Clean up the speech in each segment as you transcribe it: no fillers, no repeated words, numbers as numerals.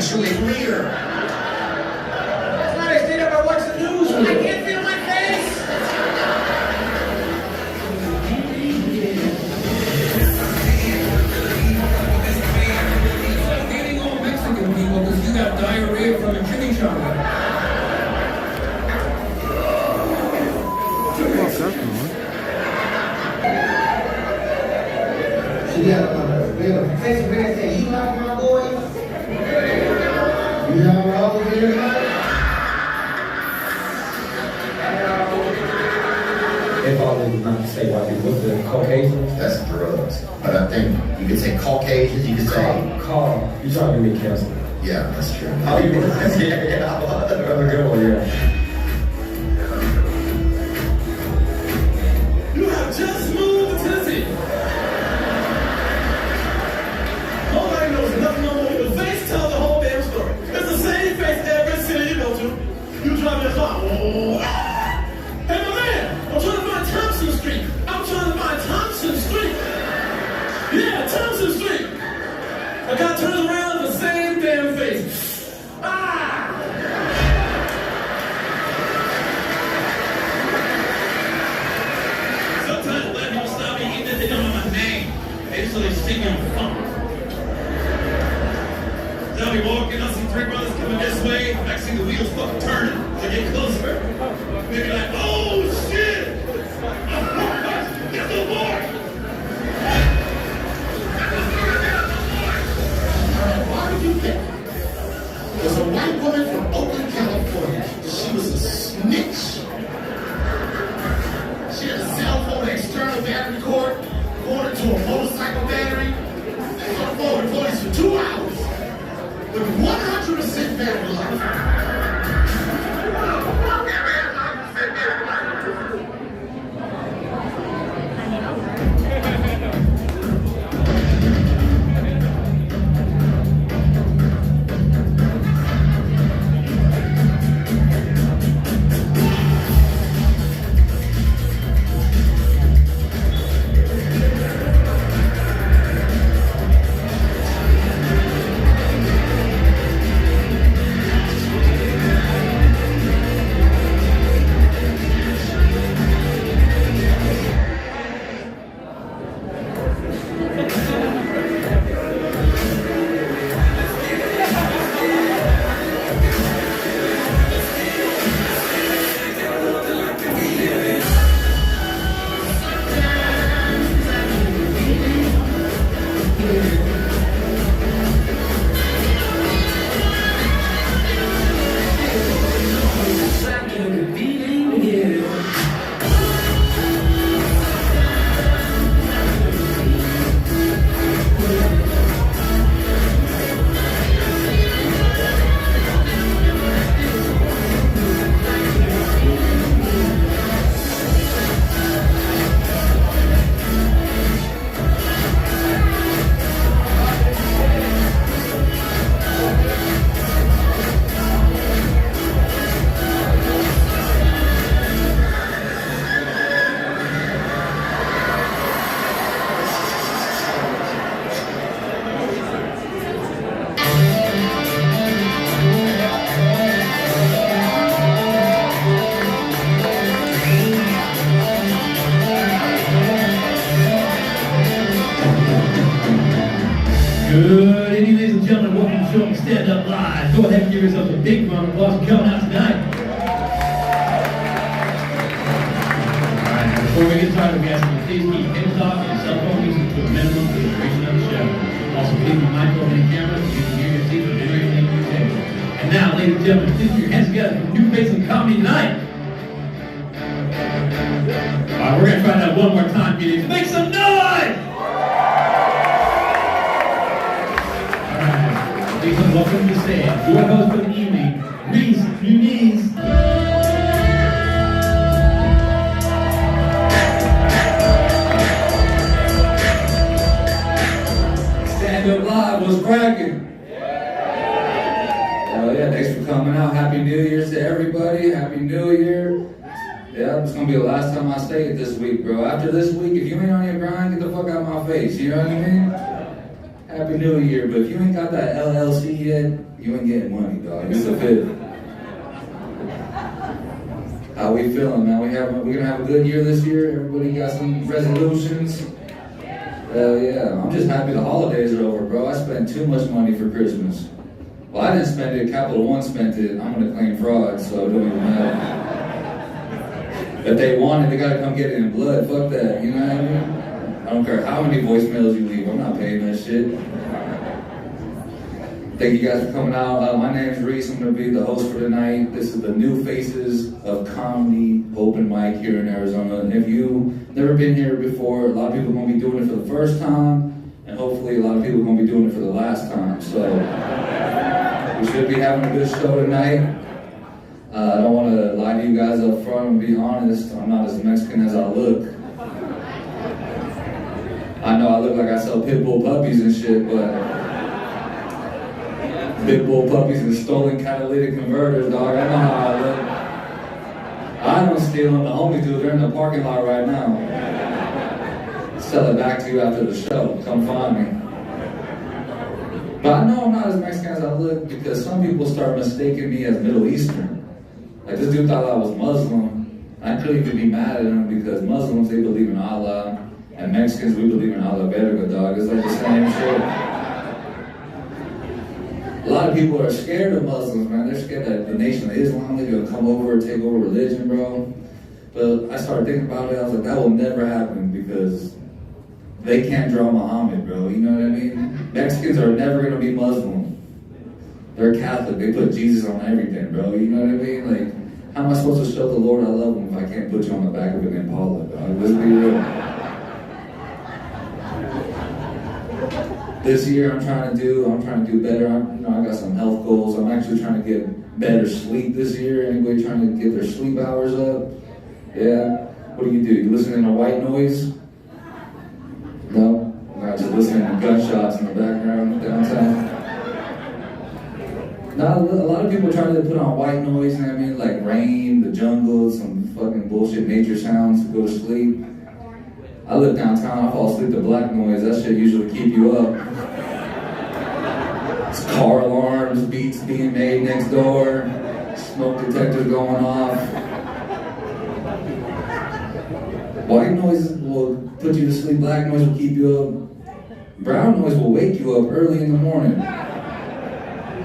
actually clear. That's why I stayed up and watched the news. I can't feel my face. Hating all Mexican people because you got diarrhea from a chicken shower. We have a face to say, you like my boy? You have a rubber here tonight? If all this is not to say white people, what's the Caucasians? That's drugs. But I think you could say Caucasians, you could say, You trying to be canceled. yeah, that's true. Oh, you mean, yeah, that's a good one, yeah. You have just moved to Tennessee. Nobody knows nothing no more. The face tells the whole damn story. It's the same face every city you go to. You drive your car. Oh, ah. Hey, my man, I'm trying to find Thompson Street. I'm trying to find Thompson Street. Yeah, Thompson Street. A guy turns around, the same damn face. Ah! Sometimes black people stop me even if they don't know my name. They just so they sing on the phone. They'll be walking, I'll see three brothers coming this way. I see the wheels fucking turning. They get closer. They be like, oh shit! Get the boy! Why would you think? There's a white woman from Oakland, California. She was a snitch. She had a cell phone external battery cord, going into a motorcycle battery, and on the phone with police for 2 hours with 100% battery life. Good evening, ladies and gentlemen. Welcome to the show Stand Up Live. Go ahead and give yourselves a big round of applause for coming out tonight. Alright, now before we get started, we ask you to please keep hands off and cell phone usage to a minimum for the duration of the show. Also, please be mindful of any cameras so you can hear your seat and do everything you say. And now, ladies and gentlemen, please put your hands together for New Face and Comedy Night. Alright, we're going to try that one more time, meetings. Make some noise! Please welcome to the stage, your host for the evening, Reese Muniz. Stand Up Live was cracking. Hell yeah, thanks for coming out. Happy New Year's to everybody. Happy New Year. Yeah, it's gonna be the last time I say it this week, bro. After this week, if you ain't on your grind, get the fuck out of my face. You know what I mean? Happy New Year, but if you ain't got that LLC yet, yet, you ain't getting money, dog. It's a fit. How we feeling, man? We're gonna have a good year this year. Everybody got some resolutions. Hell yeah. I'm just happy the holidays are over, bro. I spent too much money for Christmas. Well, I didn't spend it. Capital One spent it. I'm gonna claim fraud, so it don't even matter. If they want it, they gotta come get it in blood. Fuck that, you know what I mean? I don't care how many voicemails you leave. I'm not paying that shit. Thank you guys for coming out. My name is Reese. I'm going to be the host for tonight. This is the New Faces of Comedy open mic here in Arizona. And if you've never been here before, a lot of people are going to be doing it for the first time, and hopefully a lot of people are going to be doing it for the last time. So we should be having a good show tonight. I don't want to lie to you guys up front and be honest. I'm not as Mexican as I look. I know I look like I sell pit bull puppies and shit, but pit bull puppies and stolen catalytic converters, dog. I know how I look. I don't steal them. The homies do. They're in the parking lot right now. Sell it back to you after the show. Come find me. But I know I'm not as Mexican as I look because some people start mistaking me as Middle Eastern. Like this dude thought I was Muslim. I couldn't even be mad at him because Muslims, they believe in Allah. And Mexicans, we believe in Allah Verga, dog. It's like the same shit. A lot of people are scared of Muslims, man. They're scared that the Nation of Islam, they're gonna come over and take over religion, bro. But I started thinking about it, I was like, that will never happen because they can't draw Muhammad, bro. You know what I mean? Mexicans are never gonna be Muslim. They're Catholic, they put Jesus on everything, bro. You know what I mean? Like, how am I supposed to show the Lord I love him if I can't put you on the back of an Impala, dog? Let's be real. This year I'm trying to do better. I got some health goals. I'm actually trying to get better sleep this year. Anybody trying to get their sleep hours up? Yeah. What do? You listening to white noise? No? Not just listening to gunshots in the background downtown. Now, a lot of people try to put on white noise, you know what I mean? Like rain, the jungle, some fucking bullshit nature sounds to go to sleep. I live downtown, I fall asleep to black noise. That shit usually keep you up. It's car alarms, beats being made next door, smoke detectors going off. White noise will put you to sleep, black noise will keep you up. Brown noise will wake you up early in the morning.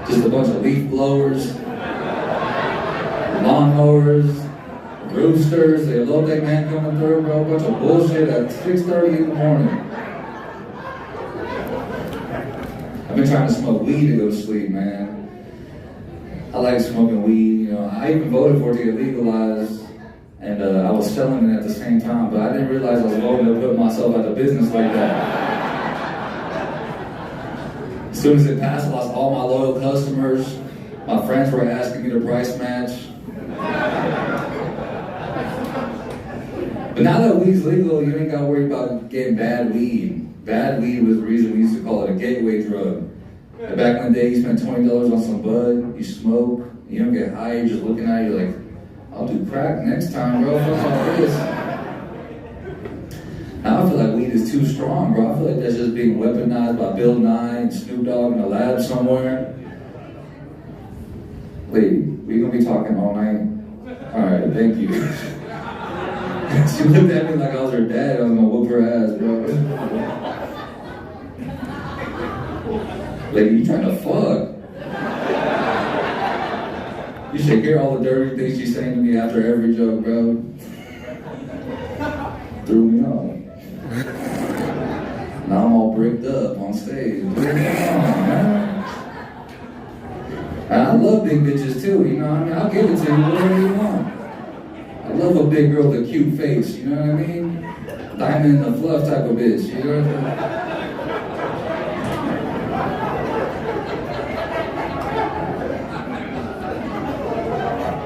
Just a bunch of leaf blowers, lawnmowers, roosters, they love that man coming through, bro. A bunch of bullshit at 6:30 in the morning. I've been trying to smoke weed to go to sleep, man. I like smoking weed, you know. I even voted for it to get legalized, and I was selling it at the same time, but I didn't realize I was voting to put myself out of business like that. As soon as it passed, I lost all my loyal customers. My friends were asking me to price match. But now that weed's legal, you ain't gotta worry about getting bad weed. Bad weed was the reason we used to call it a gateway drug. And back in the day, you spent $20 on some bud, you smoke, you don't get high, you're just looking at it, you're like, I'll do crack next time, bro, fuck all this. Now I feel like weed is too strong, bro. I feel like that's just being weaponized by Bill Nye and Snoop Dogg in a lab somewhere. Wait, we gonna be talking all night? Alright, thank you. She looked at me like I was her dad. I was gonna whoop her ass, bro. Lady, you trying to fuck? You should hear all the dirty things she's saying to me after every joke, bro. Threw me off. Now I'm all bricked up on stage. Threw me off, man. And I love big bitches too, you know what I mean? I'll give it to you, whatever you want. I love a big girl with a cute face, you know what I mean? Diamond in the fluff type of bitch, you know what I mean?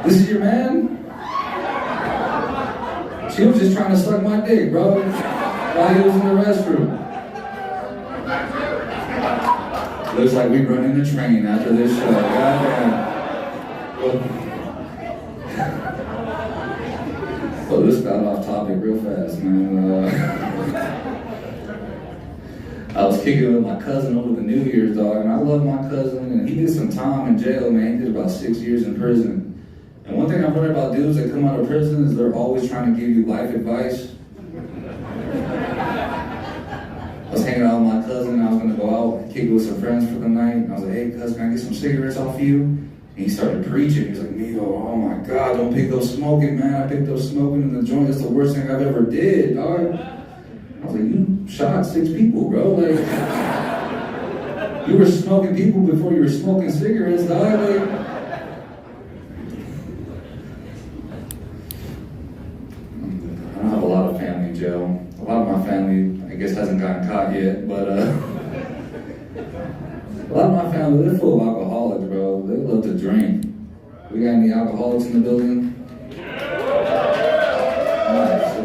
This is your man? She was just trying to suck my dick, bro, while he was in the restroom. Looks like we running a train after this show, goddamn. Well, this got off topic real fast, man. I was kicking it with my cousin over the New Year's, dog, and I love my cousin, and he did some time in jail, man. He did about 6 years in prison. And one thing I've heard about dudes that come out of prison is they're always trying to give you life advice. I was hanging out with my cousin, and I was gonna go out and kick it with some friends for the night, and I was like, hey, cousin, can I get some cigarettes off you? And he started preaching. He was like, Mio, oh my God, don't pick up smoking, man. I picked up smoking in the joint. It's the worst thing I've ever did, dog. I was like, you shot 6 people, bro. Like, you were smoking people before you were smoking cigarettes, dog. Like, I don't have a lot of family in jail. A lot of my family, I guess, hasn't gotten caught yet, but a lot of my family, they're full of alcoholics, bro. They love to drink. We got any alcoholics in the building? Alright, so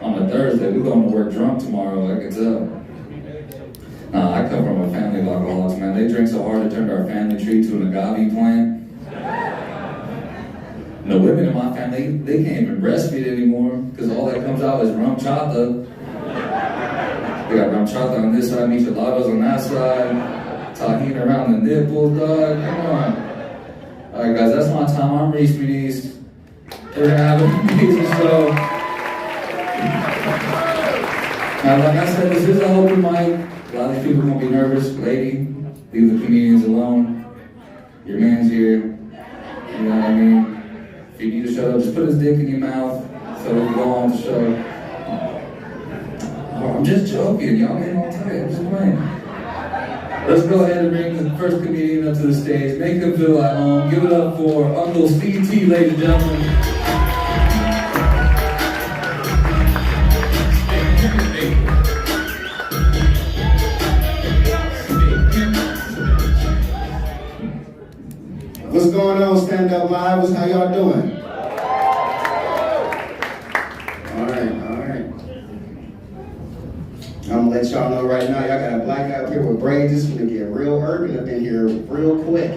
on a Thursday, we're going to work drunk tomorrow, I can tell. Nah, I come from a family of alcoholics, man. They drink so hard it turned our family tree to an agave plant. And the women in my family, they can't even breastfeed anymore because all that comes out is rum chata. We got rum chata on this side, micheladas on that side, tahini around the nipples, dog. Come on. All right, guys, that's my time. I'm Reese Muniz. We're gonna have an amazing show. Now, like I said, this is an open mic. A lot of these people are gonna be nervous. Lady, leave the comedians alone. Your man's here. You know what I mean? If you need to shut up, just put his dick in your mouth so we can go on with the show. Oh, I'm just joking, y'all ain't all tight, I'm just playing. Let's go ahead and bring the first comedian up to the stage. Make him feel at home. Give it up for Uncle Steve T, ladies and gentlemen. What's going on, Stand Up Live? How y'all doing? All right. I'm gonna let y'all know right now, y'all got a black guy up here with braids. This is gonna get real urban up in here real quick.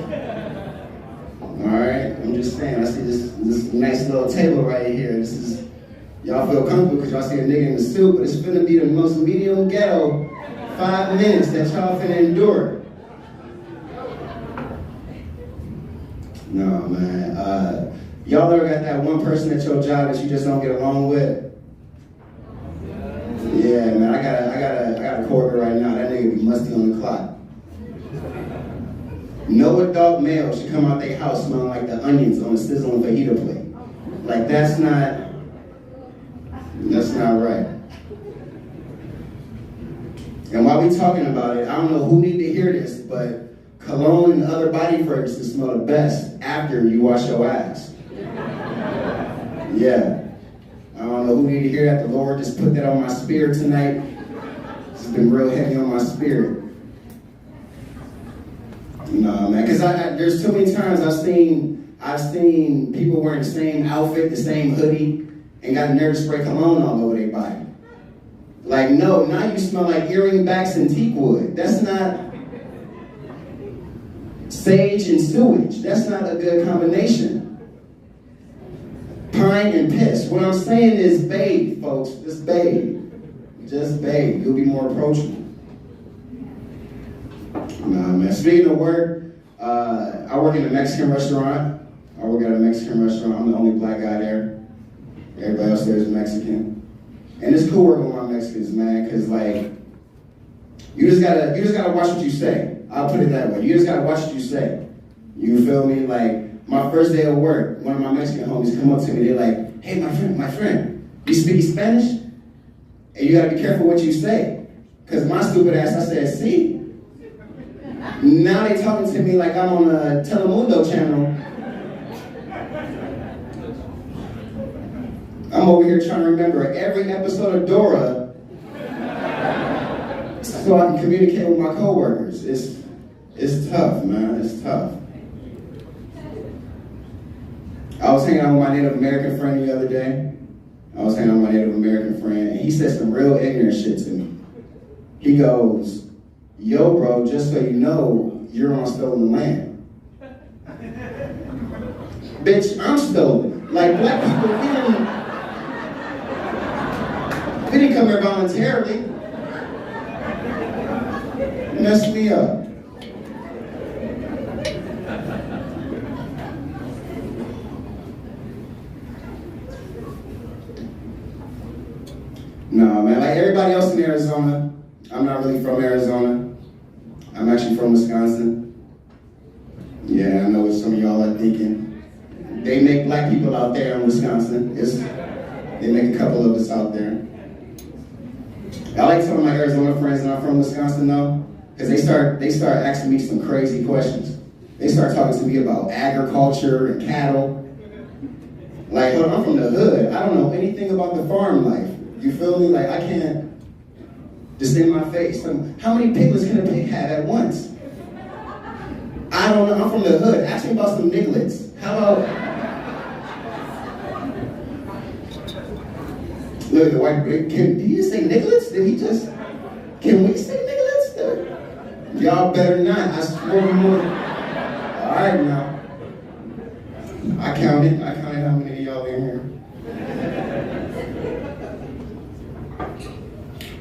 All right, I'm just saying, I see this nice little table right here. This is, y'all feel comfortable because y'all see a nigga in the suit, but it's finna be the most medium ghetto 5 minutes that y'all finna endure. No, man. Y'all ever got that one person at your job that you just don't get along with? Yeah, man. I got a coworker right now. That nigga be musty on the clock. No adult male should come out their house smelling like the onions on a sizzling fajita plate. Like that's not right. And while we talking about it, I don't know who need to hear this, but cologne and other body fragrances smell the best after you wash your ass. Yeah. I don't know who need to hear that. The Lord just put that on my spirit tonight. It's been real heavy on my spirit. No, man, because there's too many times I've seen people wearing the same outfit, the same hoodie, and got a nerve to spray cologne all over their body. Like, no, now you smell like earring backs and teak wood. That's not sage and sewage. That's not a good combination. Pine and piss. What I'm saying is bathe, folks. Just bathe. Just bathe. You'll be more approachable. Nah, man. Speaking of work, I work in a Mexican restaurant. I work at a Mexican restaurant. I'm the only black guy there. Everybody else there is Mexican. And it's cool working with my Mexicans, man, because like you just gotta watch what you say. I'll put it that way. You just gotta watch what you say. You feel me? Like my first day of work, one of my Mexican homies come up to me, they're like, hey, my friend, you speak Spanish? And you gotta be careful what you say. Because my stupid ass, I said, see? Now they talking to me like I'm on a Telemundo channel. I'm over here trying to remember every episode of Dora so I can communicate with my coworkers. It's tough, man. It's tough. I was hanging out with my Native American friend the other day. And he said some real ignorant shit to me. He goes, yo, bro, just so you know, you're on stolen land. Bitch, I'm stolen. Like, black people, we didn't come here voluntarily. Messed me up. No, man, like everybody else in Arizona, I'm not really from Arizona. I'm actually from Wisconsin. Yeah, I know what some of y'all are thinking. They make black people out there in Wisconsin. They make a couple of us out there. I like some of my Arizona friends that are from Wisconsin though, because they start asking me some crazy questions. They start talking to me about agriculture and cattle. Like, look, I'm from the hood. I don't know anything about the farm life. You feel me? Like, I can't just in my face. How many piglets can a pig have at once? I don't know. I'm from the hood. Ask me about some nigglets. How about... Look, the white... Did he just say nigglets? Did he just... Can we say nigglets? Y'all better not. I swear we more. All right, now. I counted how many of y'all in here.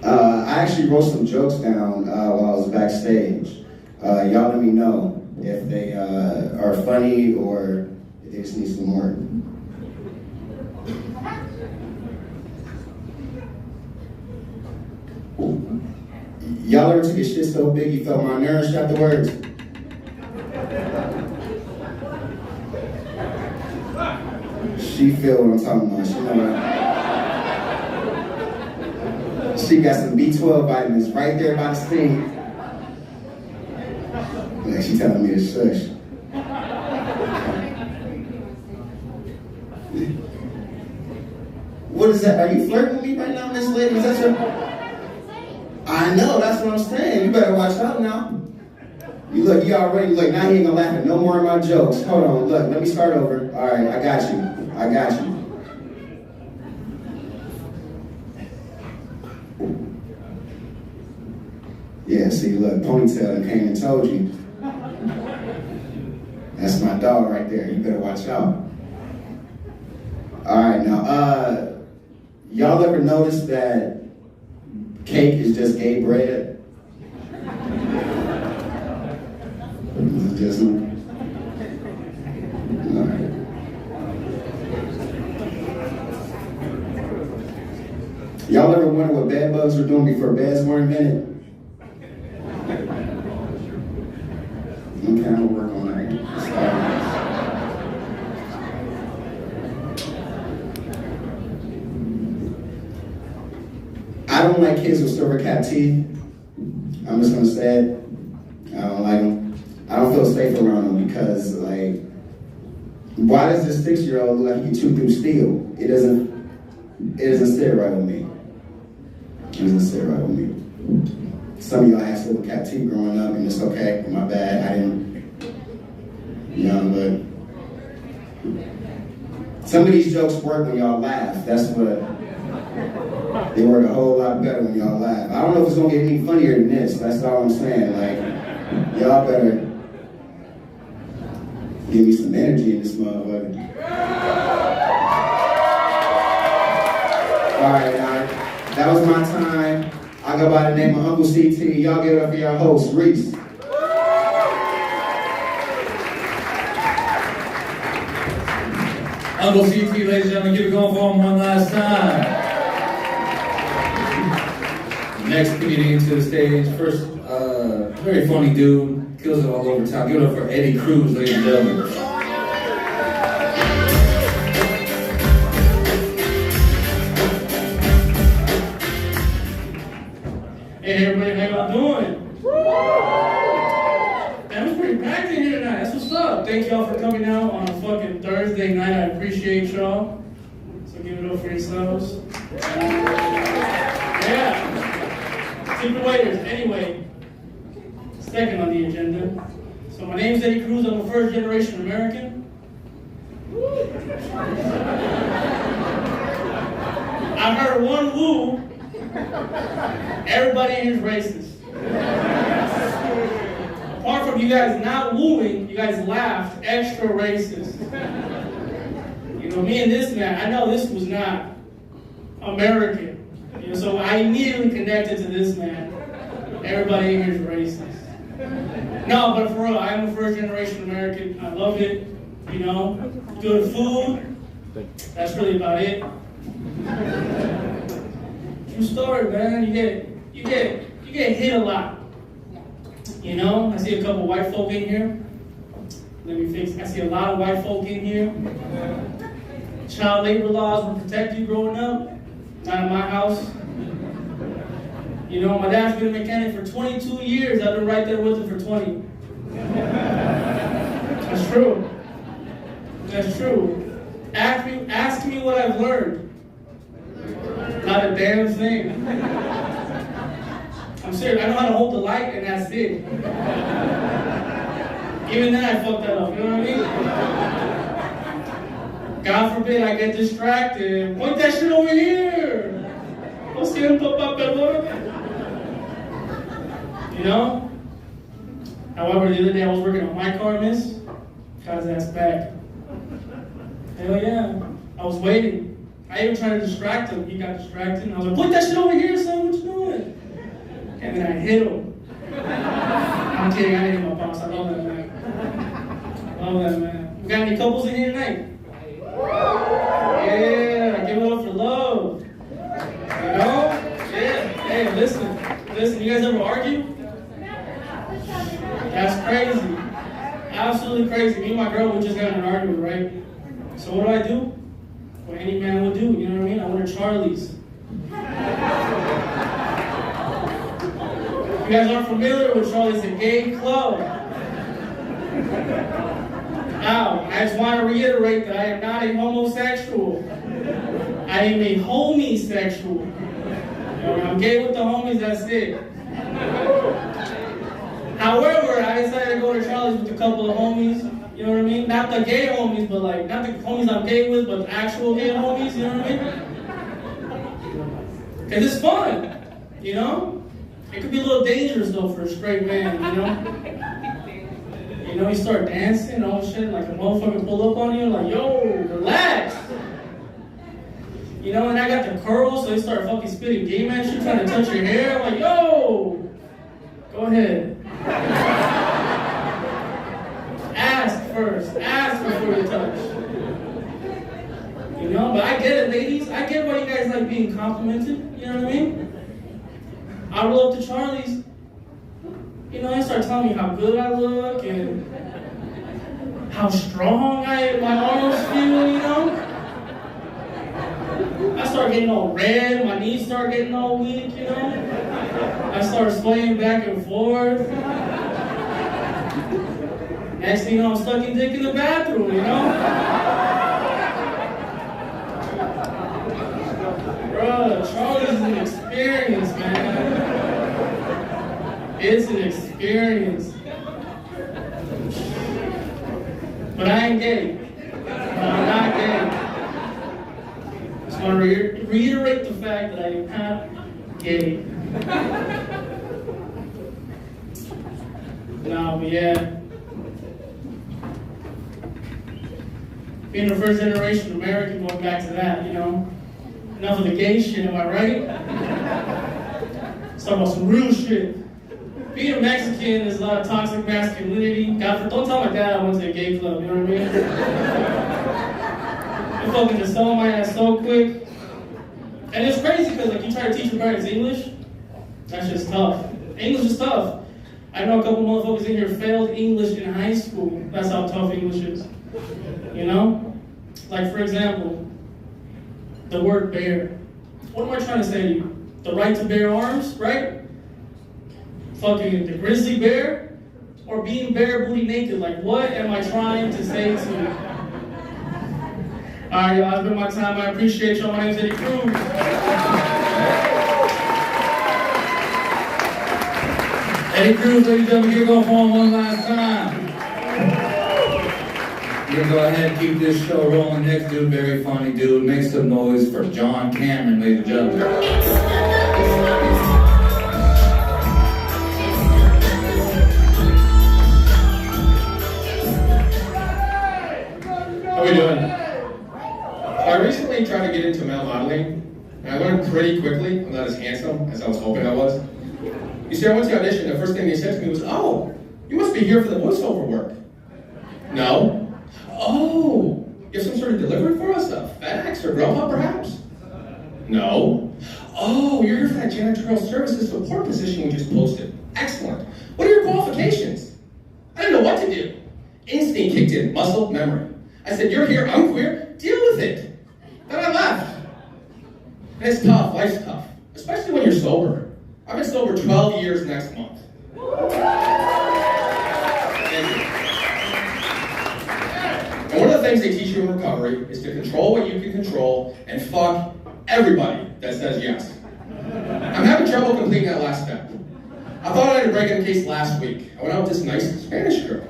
I actually wrote some jokes down while I was backstage. Y'all let me know if they are funny or if they just need some work. Y'all ever took your shit so big you felt malnourished afterwards? She feel what I'm talking about. She know what She got some B12 vitamins right there by the sink. Like she telling me to shush. What is that? Are you flirting with me right now, Miss Lady? Is that your... I know, that's what I'm saying. You better watch out now. You already, now he ain't gonna laugh at no more of my jokes. Hold on, look, let me start over. All right, I got you. Yeah, see, look, Ponytail and came and told you. That's my dog right there. You better watch out. All right, now, y'all ever notice that cake is just gay bread? Is it just me? All right. Y'all ever wonder what bed bugs were doing before beds were invented? Okay, I'm gonna work on that. I don't like kids with silver cap teeth. I'm just gonna say it. I don't like them. I don't feel safe around them because, like, why does this 6-year-old look like he chewed through steel? It doesn't sit right with me. It doesn't sit right with me. Some of y'all had silver cap teeth growing up, and it's okay. My bad. I didn't. But some of these jokes work when y'all laugh. That's what. They work a whole lot better when y'all laugh. I don't know if it's gonna get any funnier than this. That's all I'm saying. Like, y'all better give me some energy in this motherfucker. All right, that was my time. I go by the name of Uncle CT. Y'all give it up for your host, Reese. Uncle CT, ladies and gentlemen, give it going for him one last time. Next comedian to the stage. First, very funny dude, kills it all over town. Give it up for Eddie Cruz, ladies and gentlemen. Hey everybody, how y'all doing? That was pretty packed in here tonight. That's what's up. Thank y'all for coming out on a fucking Thursday night. I appreciate y'all. So give it up for yourselves. Yeah. Super waiters. Anyway, second on the agenda. So my name's Eddie Cruz. I'm a first-generation American. I heard one woo. Everybody in here is racist. Apart from you guys not wooing, you guys laughed, extra racist. You know, me and this man, I know this was not American. You know, so I immediately connected to this man. Everybody in here is racist. No, but for real, I am a first generation American. I love it. You know, good food. That's really about it. True story, man. You get hit a lot. You know, I see a couple white folk in here. Let me fix. I see a lot of white folk in here. Child labor laws will protect you growing up. Not in my house. You know, my dad's been a mechanic for 22 years. I've been right there with him for 20. That's true. That's true. Ask me what I've learned. Not a damn thing. I'm serious. I know how to hold the light, and that's it. Even then, I fucked that up. You know what I mean? God forbid I get distracted. Point that shit over here. Lo siento, papá, perdóname. You know? However, the other day I was working on my car, miss. Got his ass back. Hell yeah. I was waiting. I even tried to distract him. He got distracted. And I was like, put that shit over here, son. What you doing? And then I hit him. I'm kidding. I didn't hit my boss. I love that man. I love that man. We got any couples in here tonight? Yeah. Give it up for love. You know? Yeah. Hey, listen. Listen. You guys ever argue? That's crazy. Absolutely crazy. Me and my girl, we just got in an argument, right? So what do? What any man would do, you know what I mean? I went to Charlie's. You guys aren't familiar with Charlie's, a gay club. Now, I just want to reiterate that I am not a homosexual. I am a homosexual. You know, I'm gay with the homies, that's it. However, I decided to go to Charlie's with a couple of homies. You know what I mean? Not the gay homies, but like, not the homies I'm gay with, but the actual gay homies, you know what I mean? Because it's fun, you know? It could be a little dangerous though for a straight man, you know? You know, you start dancing, all shit, like a motherfucker pull up on you, like, yo, relax! You know, and I got the curls, so they start fucking spitting gay man shit, trying to touch your hair, I'm like, yo! Go ahead. Ask first. Ask before you touch. You know, but I get it, ladies. I get why you guys like being complimented. You know what I mean? I roll up to Charlie's. You know, they start telling me how good I look and how strong my arms feel, you know? I start getting all red. My knees start getting all weak, you know? I start swaying back and forth. Next thing you know, I'm sucking dick in the bathroom, you know? Bro, Charlie's is an experience, man. It's an experience. But I ain't gay. No, I'm not gay. Just want to reiterate the fact that I am not gay. No, but yeah. Being a first generation American, going back to that, you know. Enough of the gay shit, am I right? Let's talk about some real shit. Being a Mexican, there's a lot of toxic masculinity. God, don't tell my dad I went to a gay club, you know what I mean? They're fucking just selling my ass so quick. And it's crazy because like you try to teach your parents English, that's just tough. English is tough. I know a couple motherfuckers in here failed English in high school. That's how tough English is. You know? Like for example, the word bear. What am I trying to say to you? The right to bear arms, right? Fucking the grizzly bear? Or being bare booty naked? Like what am I trying to say to you? Alright, y'all, it's been my time. I appreciate y'all. My name's Eddie Cruz. Eddie Cruz, ladies and gentlemen, here go home one last time. We're gonna go ahead and keep this show rolling. Next dude, very funny dude. Make some noise for John Cameron, ladies and gentlemen. How we doing? I recently tried to get into male modeling, and I learned pretty quickly I'm not as handsome as I was hoping I was. You see, I went to the audition, the first thing they said to me was, oh, you must be here for the voiceover work. No. Oh, you have some sort of delivery for us? A FedEx or Grubhub, perhaps? No. Oh, you're here for that janitorial services support position we just posted. Excellent. What are your qualifications? I didn't know what to do. Instinct kicked in, muscle memory. I said, you're here, I'm queer, deal with it. Then I left. And it's tough, life's tough. Especially when you're sober. I've been sober 12 years next month. And one of the things they teach you in recovery is to control what you can control and fuck everybody that says yes. I'm having trouble completing that last step. I thought I had a break-in case last week. I went out with this nice Spanish girl.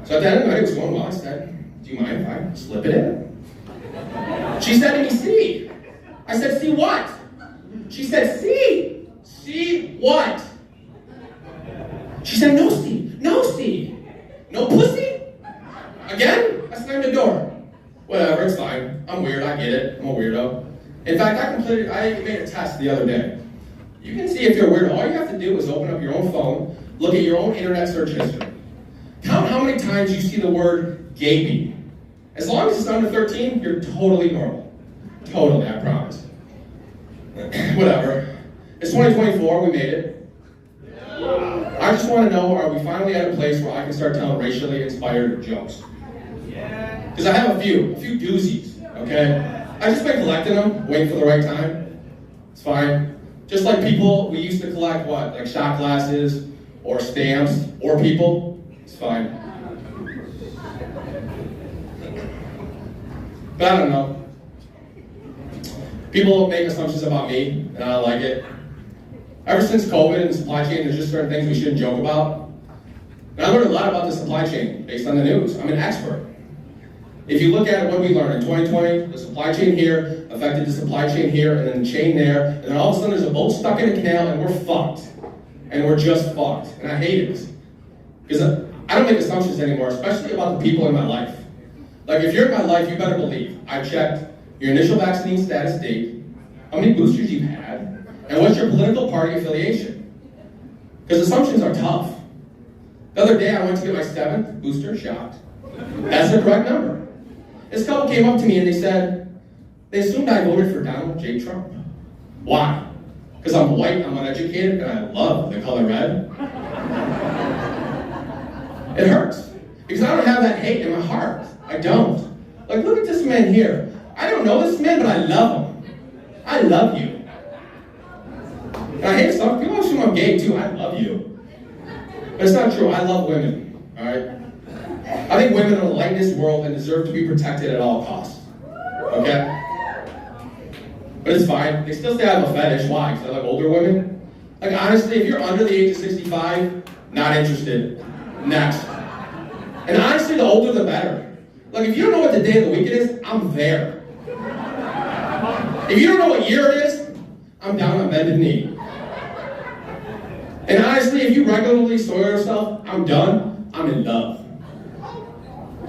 So at the end of the night, it was going well. I said, do you mind if I slip it in? She said to me, see. I said, see what? She said, see. See what? She said, no see. No see. No pussy? Again? I slammed the door. Whatever, it's fine. I'm weird, I get it. I'm a weirdo. In fact, I made a test the other day. You can see if you're a weirdo. All you have to do is open up your own phone, look at your own internet search history. Count how many times you see the word gaping. As long as it's under 13, you're totally normal. Totally, I promise. Whatever. It's 2024, we made it. I just want to know, are we finally at a place where I can start telling racially inspired jokes? Because I have a few doozies, okay? I've just been collecting them, waiting for the right time. It's fine. Just like people, we used to collect what? Like shot glasses, or stamps, or people. It's fine. But I don't know. People make assumptions about me, and I don't like it. Ever since COVID and the supply chain, there's just certain things we shouldn't joke about. And I learned a lot about the supply chain based on the news. I'm an expert. If you look at it, what we learned in 2020, the supply chain here affected the supply chain here, and then the chain there, and then all of a sudden there's a boat stuck in a canal, and we're fucked. And we're just fucked. And I hate it. Because I don't make assumptions anymore, especially about the people in my life. Like, if you're in my life, you better believe I've checked your initial vaccine status date, how many boosters you've had, and what's your political party affiliation. Because assumptions are tough. The other day I went to get my 7th booster shot. That's the correct number. This couple came up to me and they assumed I voted for Donald J. Trump. Why? Because I'm white, I'm uneducated, and I love the color red. It hurts. Because I don't have that hate in my heart. I don't. Like, look at this man here. I don't know this man, but I love him. I love you. And I hate some people assume I'm gay too. I love you. But it's not true. I love women. Alright? I think women are the light in this world and deserve to be protected at all costs. Okay? But it's fine. They still say I have a fetish. Why? Because I like older women? Like, honestly, if you're under the age of 65, not interested. Next. And honestly, the older the better. Like, if you don't know what the day of the week it is, I'm there. If you don't know what year it is, I'm down on bended knee. And honestly, if you regularly soil yourself, I'm done. I'm in love.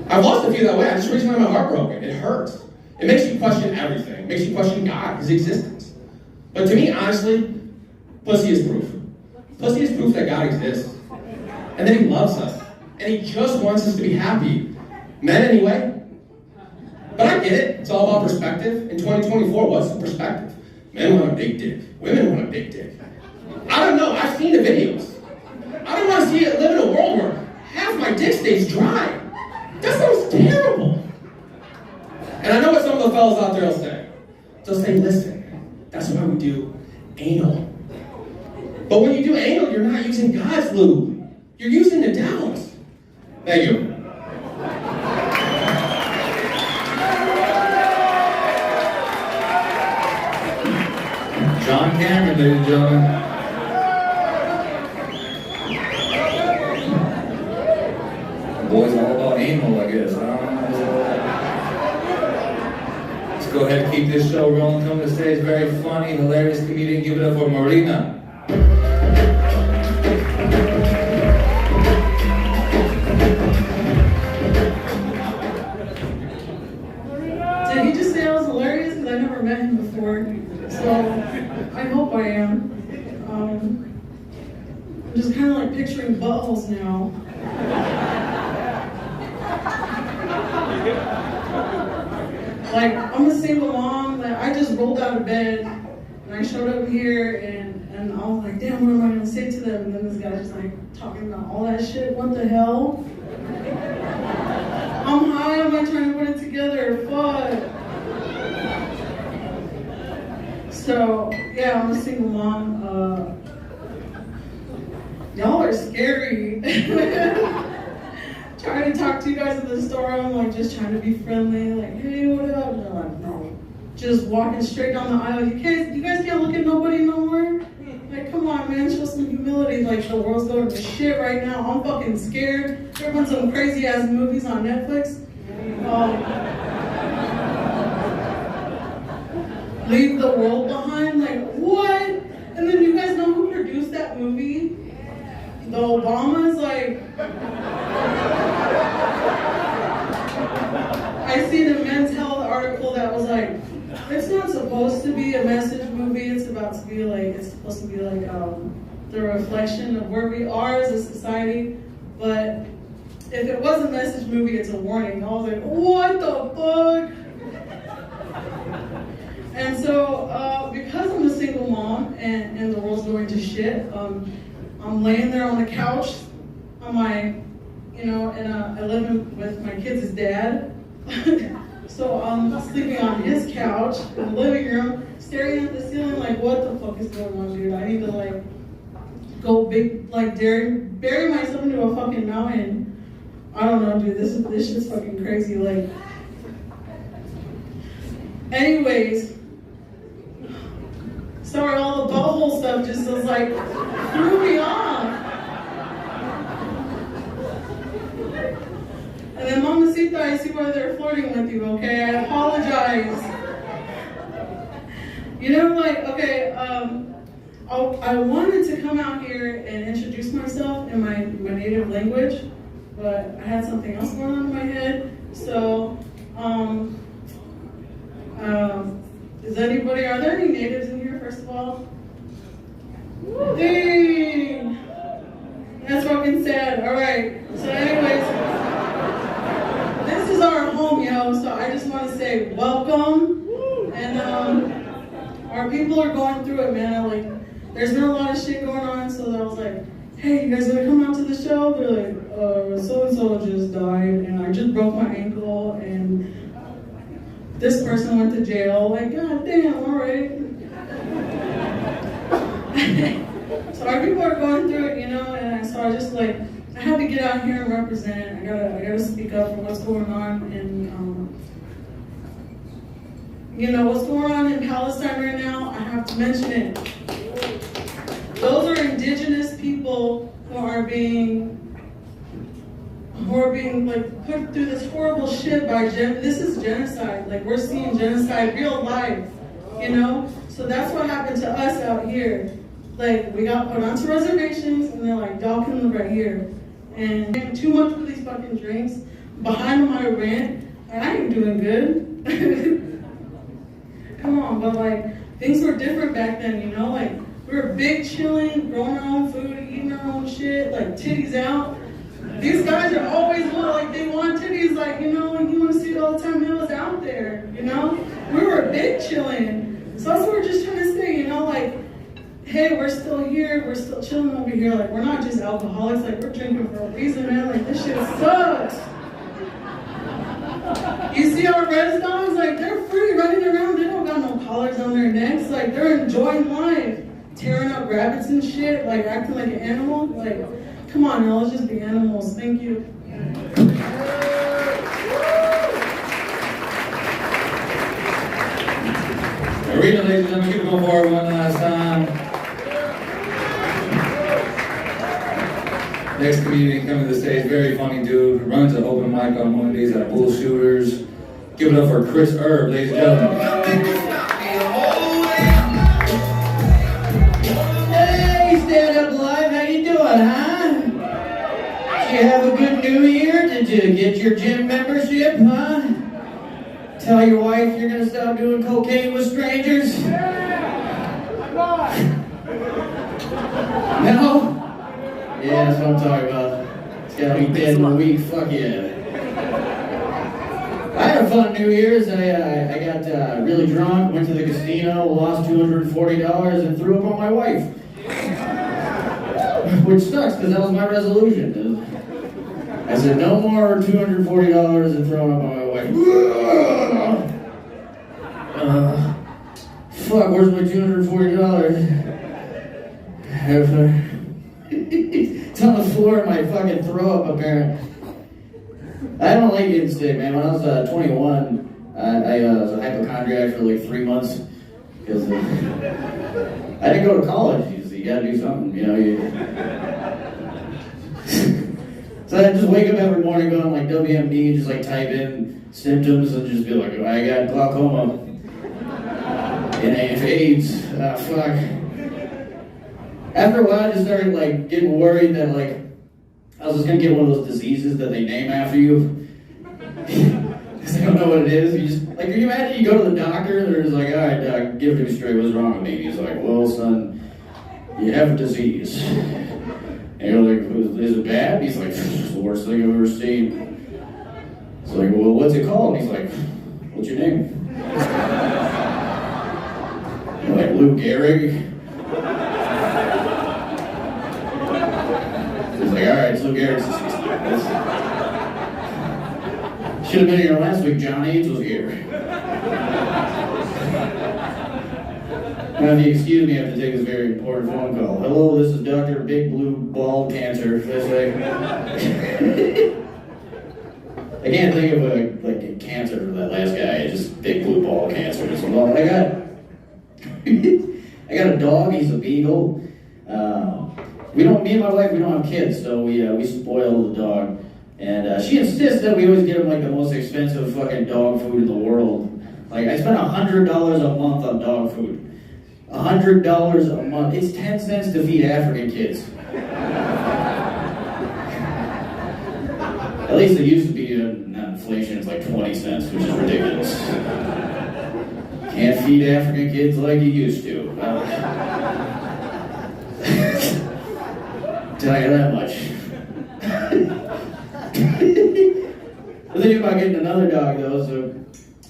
I've lost a few that way. I just recently had my heart broken. It hurts. It makes you question everything. It makes you question God, His existence. But to me, honestly, pussy is proof. Pussy is proof that God exists. And that He loves us. And He just wants us to be happy. Men anyway. But I get it. It's all about perspective. In 2024, what's the perspective? Men want a big dick. Women want a big dick. I don't know. I've seen the videos. I don't want to see it live in a world where half my dick stays dry. That sounds terrible. And I know what some of the fellas out there will say. They'll say, listen, that's why we do anal. But when you do anal, you're not using God's lube. You're using the devil's. Thank you. John Cameron, ladies and gentlemen. The boy's all about anal, I guess. I don't know. Let's go ahead and keep this show rolling. Come to stage, very funny, hilarious comedian. Give it up for Marina. Did he just say I was hilarious? Because I've never met him before. So I hope I am. picturing buttholes now. Like, I'm a single mom. Like, I just rolled out of bed and I showed up here and I was like, damn, what am I gonna say to them? And then this guy's just like talking about all that shit. What the hell? I'm high. I'm like trying to put it together. Fuck. So yeah, I'm a single mom. Y'all are scary. Trying to talk to you guys at the store, I'm like just trying to be friendly, like, hey, what up? And they're like, no. Just walking straight down the aisle. You guys can't look at nobody no more? Like, come on, man, show some humility. Like, the world's going to shit right now. I'm fucking scared. There been some crazy ass movies on Netflix. Leave the world behind, like, what? And then you guys know who produced that movie? The Obamas, like, I seen a Men's Health article that was like, it's not supposed to be a message movie, it's supposed to be like the reflection of where we are as a society, but if it was a message movie, it's a warning. I was like, what the fuck? And so, because I'm a single mom and the world's going to shit, I'm laying there on the couch on my, and I live with my kids' dad. So I'm sleeping on his couch in the living room, staring at the ceiling like, what the fuck is going on, dude? I need to like go big, like bury myself into a fucking mountain. I don't know, dude, this shit's fucking crazy. Like, anyways, sorry, all the butthole stuff just was like, threw me off. And then Mamacita, I see why they're flirting with you, okay? I apologize. Okay, I wanted to come out here and introduce myself in my native language, but I had something else going on in my head. So, are there any natives in here, first of all? Dang! That's fucking sad. All right. So anyways, this is our home, yo. So I just want to say welcome. And our people are going through it, man. Like, there's been a lot of shit going on. So I was like, hey, you guys gonna come out to the show? They're like, so-and-so just died. And I just broke my ankle. And this person went to jail. Like, god damn, all right. So our people are going through it, and so I just like, I had to get out here and represent. I gotta speak up for what's going on, and what's going on in Palestine right now. I have to mention it. Those are indigenous people who are being like put through this horrible shit by this is genocide. Like, we're seeing genocide real life, So that's what happened to us out here. Like, we got put onto reservations, and they're like, y'all can live right here. And too much for these fucking drinks, behind my rent, and I ain't doing good. Come on, but like, things were different back then, Like, we were big chilling, growing our own food, eating our own shit, like titties out. These guys are always like, they want titties, like, and you want to see it all the time. It was out there, We were big chilling. So that's what we're just trying to say, like, hey, we're still here, we're still chilling over here. Like, we're not just alcoholics, like, we're drinking for a reason, man. Like, this shit sucks. You see our res dogs, like, they're free running around. They don't got no collars on their necks. Like, they're enjoying life. Tearing up rabbits and shit, like, acting like an animal. Like, come on, now, let's just be animals. Thank you. Arena, ladies and gentlemen, keep going forward one last time. Next comedian coming to the stage, very funny dude, runs an open mic on Mondays at Bull Shooters. Give it up for Chris Erb, ladies and gentlemen. Hey, Stand Up Live, how you doing, huh? Did you have a good New Year? Did you get your gym membership, huh? Tell your wife you're gonna stop doing cocaine with strangers? No? Yeah, that's what I'm talking about. It's gotta be dead in a week. Fuck yeah. I had a fun New Year's. I got really drunk, went to the casino, lost $240, and threw up on my wife. Which sucks, because that was my resolution. I said, no more $240 and throwing up on my wife. Fuck, where's my $240? It's on the floor of my fucking throw up, apparently. I don't like getting sick, man. When I was 21, I was a hypochondriac for like 3 months. Because I didn't go to college. You gotta do something, you know. So I just wake up every morning, go on like WMD, just like type in symptoms and just be like, I got glaucoma. And I have AIDS. Fuck. After a while, I just started like getting worried that like I was just gonna get one of those diseases that they name after you. Because I don't know what it is. You just like, can you imagine you go to the doctor and they're just like, all right, doc, give it to me straight. What's wrong with me? And he's like, well, son, you have a disease. And you're like, is it bad? He's like, it's the worst thing I've ever seen. It's like, well, what's it called? And he's like, what's your name? You're like, Lou Gehrig. He's like, all right, it's Lou Gehrig's disease. Should have been here last week. John AIDS was here. Now, if you excuse me, I have to take this very important phone call. Hello, this is Dr. Big Blue Ball Cancer. This way. I can't think of a cancer for that last guy. It's just Big Blue Ball Cancer. I got a dog. He's a beagle. Me and my wife, we don't have kids, so we spoil the dog. And she insists that we always get him like the most expensive fucking dog food in the world. Like, I spend $100 a month on dog food. $100 a month. It's 10 cents to feed African kids. At least it used to be, not inflation, it's like 20 cents, which is ridiculous. Can't feed African kids like you used to. Tell you that much. I'm thinking about getting another dog though, so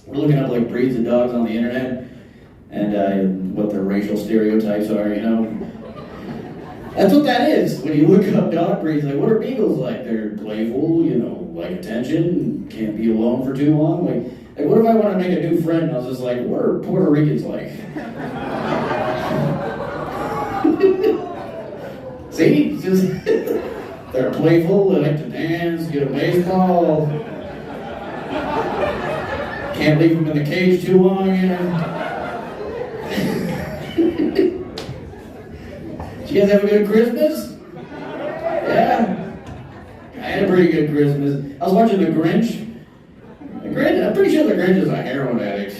we're looking up like breeds of dogs on the internet and what their racial stereotypes are, you know. That's what that is. When you look up dog breeds, like what are beagles like? They're playful, you know, like attention, can't be alone for too long. Like what if I want to make a new friend and I was just like, what are Puerto Ricans like? See? It's just they're playful, they like to dance, get a baseball. Can't leave them in the cage too long, you know. Did you guys have a good Christmas? Yeah. I had a pretty good Christmas. I was watching The Grinch. I'm pretty sure The Grinch is a heroin addict.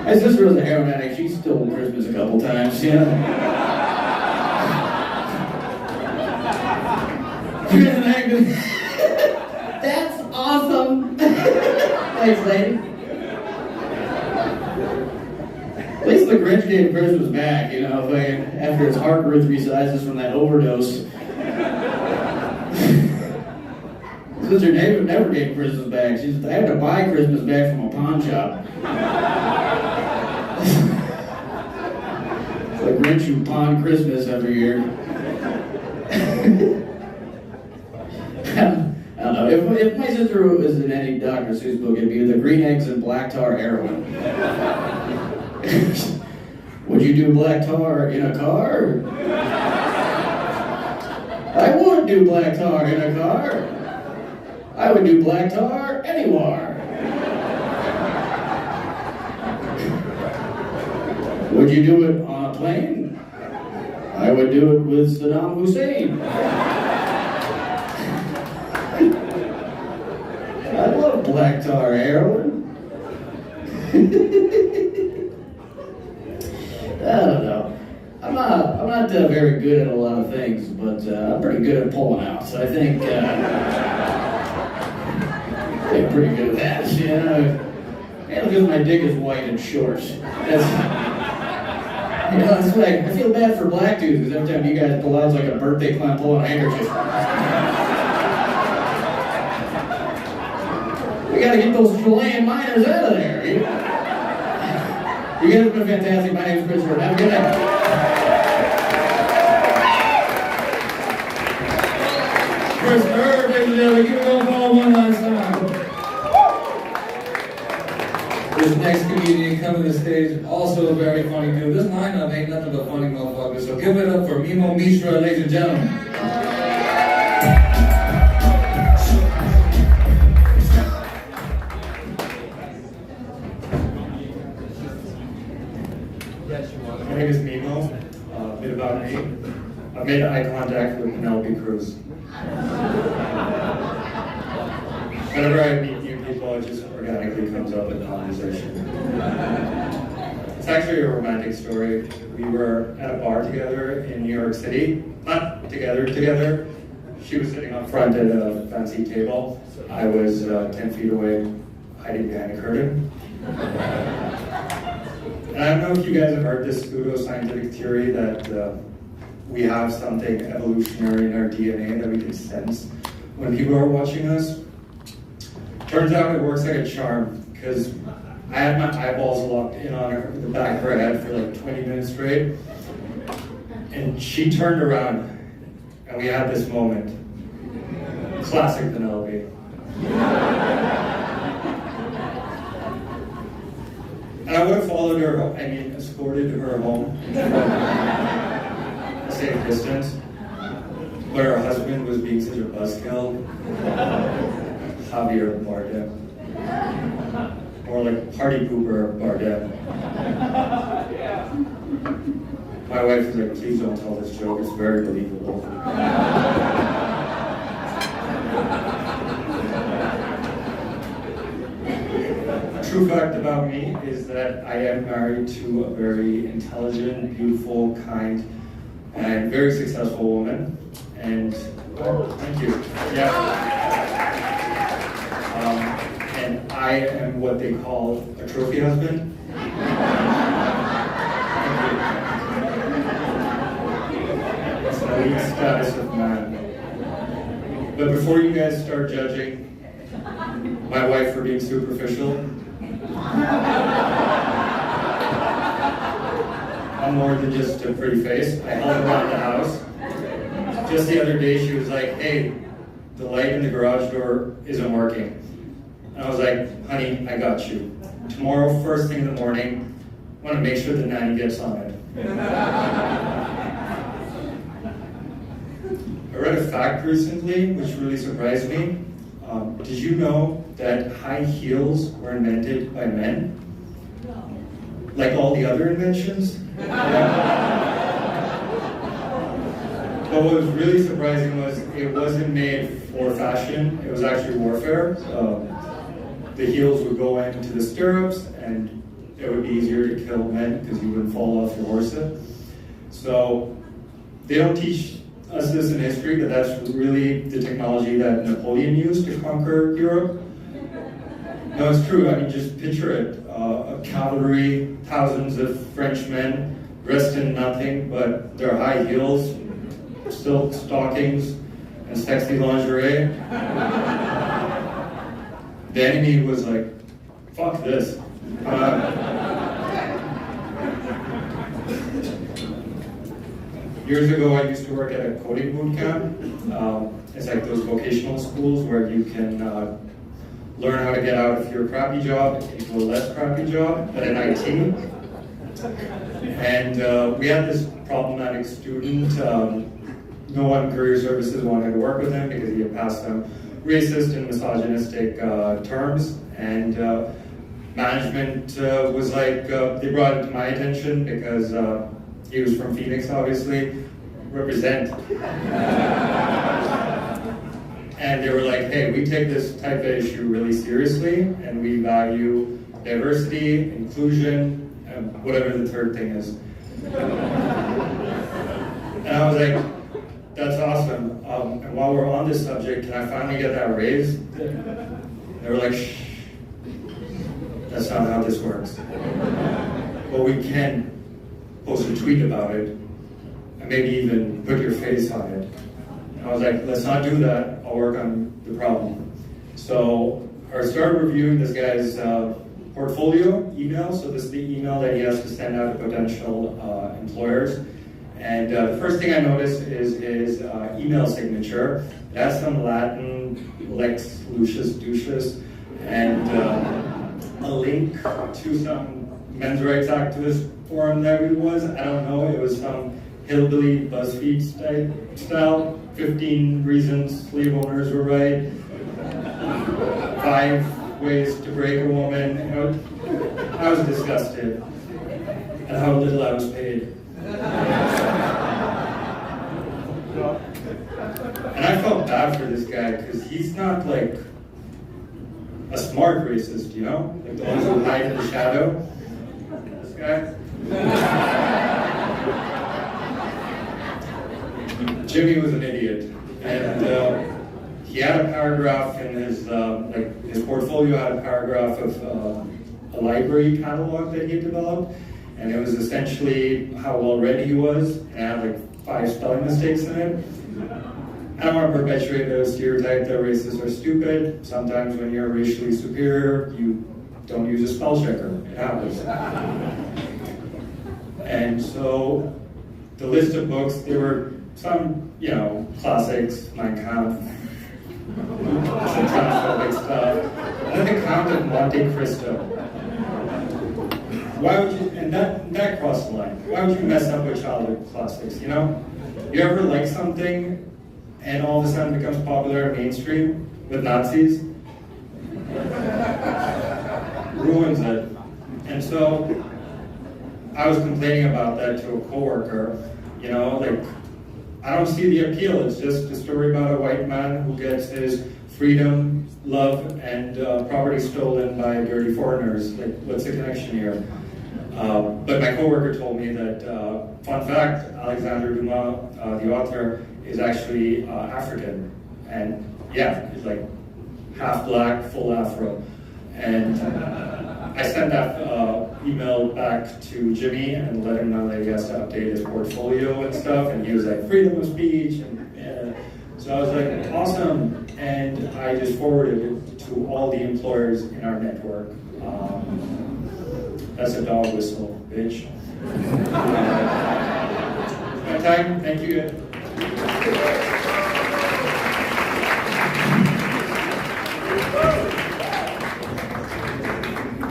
My sister was a heroin addict. She stole Christmas a couple times, you know. That's awesome. Thanks, lady. At least the Grinch gave Christmas back, you know, after his heart resizes from that overdose. Sister never gave Christmas back. I had to buy Christmas back from a pawn shop. It's like Grinch who pawned Christmas every year. I don't know. If my sister was in any Dr. Seuss book, it'd be the green eggs and black tar heroin. Would you do black tar in a car? I would do black tar in a car. I would do black tar anywhere. Would you do it on a plane? I would do it with Saddam Hussein. I love black tar heroin. I don't know. I'm not very good at a lot of things, but I'm pretty good at pulling out. So I think I'm pretty good at that. You know, and because my dick is white and short. You know, it's like, I feel bad for black dudes because every time you guys pull out, it's like a birthday clown pulling a handkerchief. We gotta get those Chilean miners out of there. You guys have been fantastic. My name is Chris Ford. Have a good night. Chris Ford, ladies and gentlemen, give it a ball one last time. This next comedian coming to the stage, also a very funny dude. This lineup ain't nothing but funny motherfuckers. So give it up for Mimo Mishra, ladies and gentlemen. My name is Mimo. A bit about me. I made eye contact with Penelope Cruz. Whenever I meet new people, it just organically comes up in conversation. It's actually a romantic story. We were at a bar together in New York City. Not together. She was sitting up front at a fancy table. I was 10 feet away, hiding behind a curtain. And I don't know if you guys have heard this pseudo-scientific theory that we have something evolutionary in our DNA that we can sense when people are watching us. Turns out it works like a charm, because I had my eyeballs locked in on her, the back of her head for like 20 minutes straight. And she turned around, and we had this moment. Classic Penelope. And I would have followed her, escorted her home from a safe distance, but her husband was being such a buzzkill. Javier Bardem. Or like party pooper Bardem. My wife was like, please don't tell this joke, it's very believable. True fact about me is that I am married to a very intelligent, beautiful, kind, and very successful woman. And, thank you. Yeah. And I am what they call a trophy husband. It's an elite status of man. But before you guys start judging my wife for being superficial, I'm more than just a pretty face. I held her around the house. Just the other day, she was like, hey, the light in the garage door isn't working. And I was like, honey, I got you. Tomorrow, first thing in the morning, I want to make sure the nanny gets on it. I read a fact recently, which really surprised me. Did you know that high heels were invented by men? Like all the other inventions? But what was really surprising was it wasn't made for fashion, it was actually warfare. The heels would go into the stirrups and it would be easier to kill men because you wouldn't fall off your horse. So they don't teach us this in history, but that's really the technology that Napoleon used to conquer Europe. No, it's true. I mean, just picture it. A cavalry, thousands of French men dressed in nothing but their high heels, silk stockings, and sexy lingerie. The enemy was like, fuck this. Years ago, I used to work at a coding boot camp. It's like those vocational schools where you can learn how to get out of your crappy job into a less crappy job, but in IT. And we had this problematic student. No one in career services wanted to work with him because he had passed some racist and misogynistic terms. And management was like, they brought it to my attention because he was from Phoenix, obviously, represent. And they were like, hey, we take this type of issue really seriously, and we value diversity, inclusion, and whatever the third thing is. And I was like, that's awesome. And while we're on this subject, can I finally get that raise? They were like, shh, that's not how this works. But we can post a tweet about it, and maybe even put your face on it. And I was like, let's not do that. I'll work on the problem. So I started reviewing this guy's portfolio email. So this is the email that he has to send out to potential employers. And the first thing I noticed is his email signature. It has some Latin, Lex Lucius Ducius, and a link to some men's rights activist forum that it was. I don't know, it was some hillbilly BuzzFeed style. 15 reasons slave owners were right. 5 ways to break a woman. You know, I was disgusted at how little I was paid. And I felt bad for this guy because he's not like a smart racist, you know? Like the ones who hide in the shadow. This guy. Jimmy was an idiot. And he had a paragraph in his portfolio had a paragraph of a library catalog that he had developed. And it was essentially how well read he was, and it had like 5 spelling mistakes in it. I don't want to perpetuate the stereotype that racists are stupid. Sometimes when you're racially superior, you don't use a spell checker. It happens. And so the list of books, there were some, you know, classics, Mein Kampf, some transphobic stuff, and then the Count of Monte Cristo. Why would you, and that crossed the line. Why would you mess up with childhood classics, you know? You ever like something and all of a sudden becomes popular and mainstream with Nazis? Ruins it. And so I was complaining about that to a coworker, you know, like, I don't see the appeal. It's just a story about a white man who gets his freedom, love, and property stolen by dirty foreigners. Like, what's the connection here? But my coworker told me that, fun fact, Alexander Dumas, the author, is actually African. And yeah, he's like half black, full Afro. And I sent that email back to Jimmy and let him know that he has to update his portfolio and stuff. And he was like, freedom of speech. And so I was like, awesome. And I just forwarded it to all the employers in our network. That's a dog whistle, bitch. My time, thank you.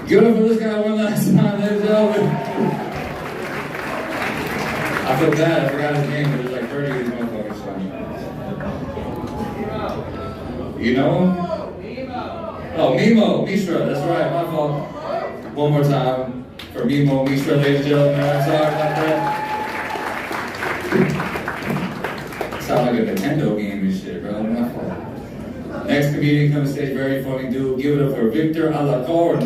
Give it up for this guy one last time, ladies and gentlemen. I feel bad, I forgot his name, but there's like 30 of these motherfuckers. So. You know him? Oh, Mimo, Mishra, that's right, my fault. One more time for Mimo, Mishra, ladies and gentlemen. I'm sorry about that. Sound like a Nintendo game and shit, bro. My fault. Next comedian comes to stage, very funny dude. Give it up for Victor Alacorn.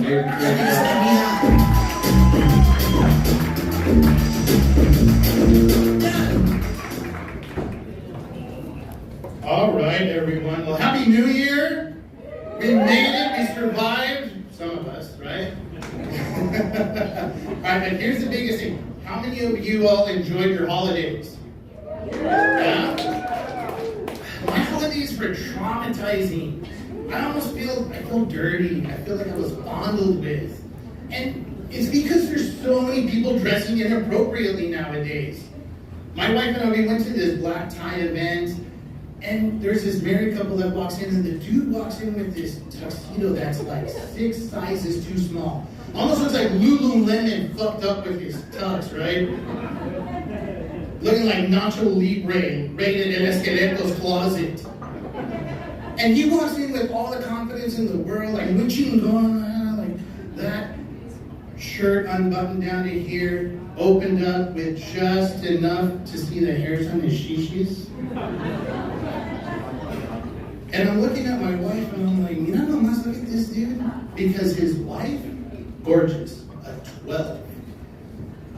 All right, everyone. Well, Happy New Year. We made it. We survived. Some of us, right? All right, but here's the biggest thing. How many of you all enjoyed your holidays? Yeah? My holidays were traumatizing. I feel dirty. I feel like I was fondled with. And it's because there's so many people dressing inappropriately nowadays. My wife and I, we went to this black tie event, and there's this married couple that walks in, and the dude walks in with this tuxedo that's like 6 sizes too small. Almost looks like Lululemon fucked up with his tux, right? Looking like Nacho Libre raided El Esqueleto's closet. And he walks in with all the confidence in the world, like, muy chingona, like that. Shirt unbuttoned down to here, opened up with just enough to see the hairs on his shishis. And I'm looking at my wife and I'm like, mira nomás, look at this dude. Because his wife, gorgeous, a 12.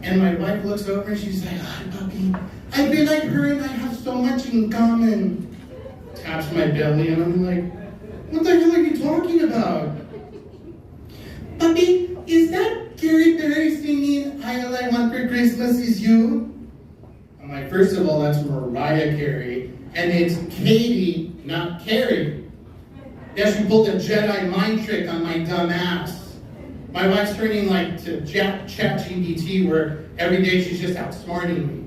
And my wife looks over and she's like, "Hi, puppy. I feel like her and I have so much in common." Taps my belly and I'm like, "What the hell are you talking about?" "Puppy, is that Gary Berry singing I All I Want for Christmas Christmas is you? I'm like, first of all, that's Mariah Carey, and it's Katie, not Carrie. Yeah, she pulled a Jedi mind trick on my dumb ass. My wife's turning like to ChatGPT, where every day she's just outsmarting me.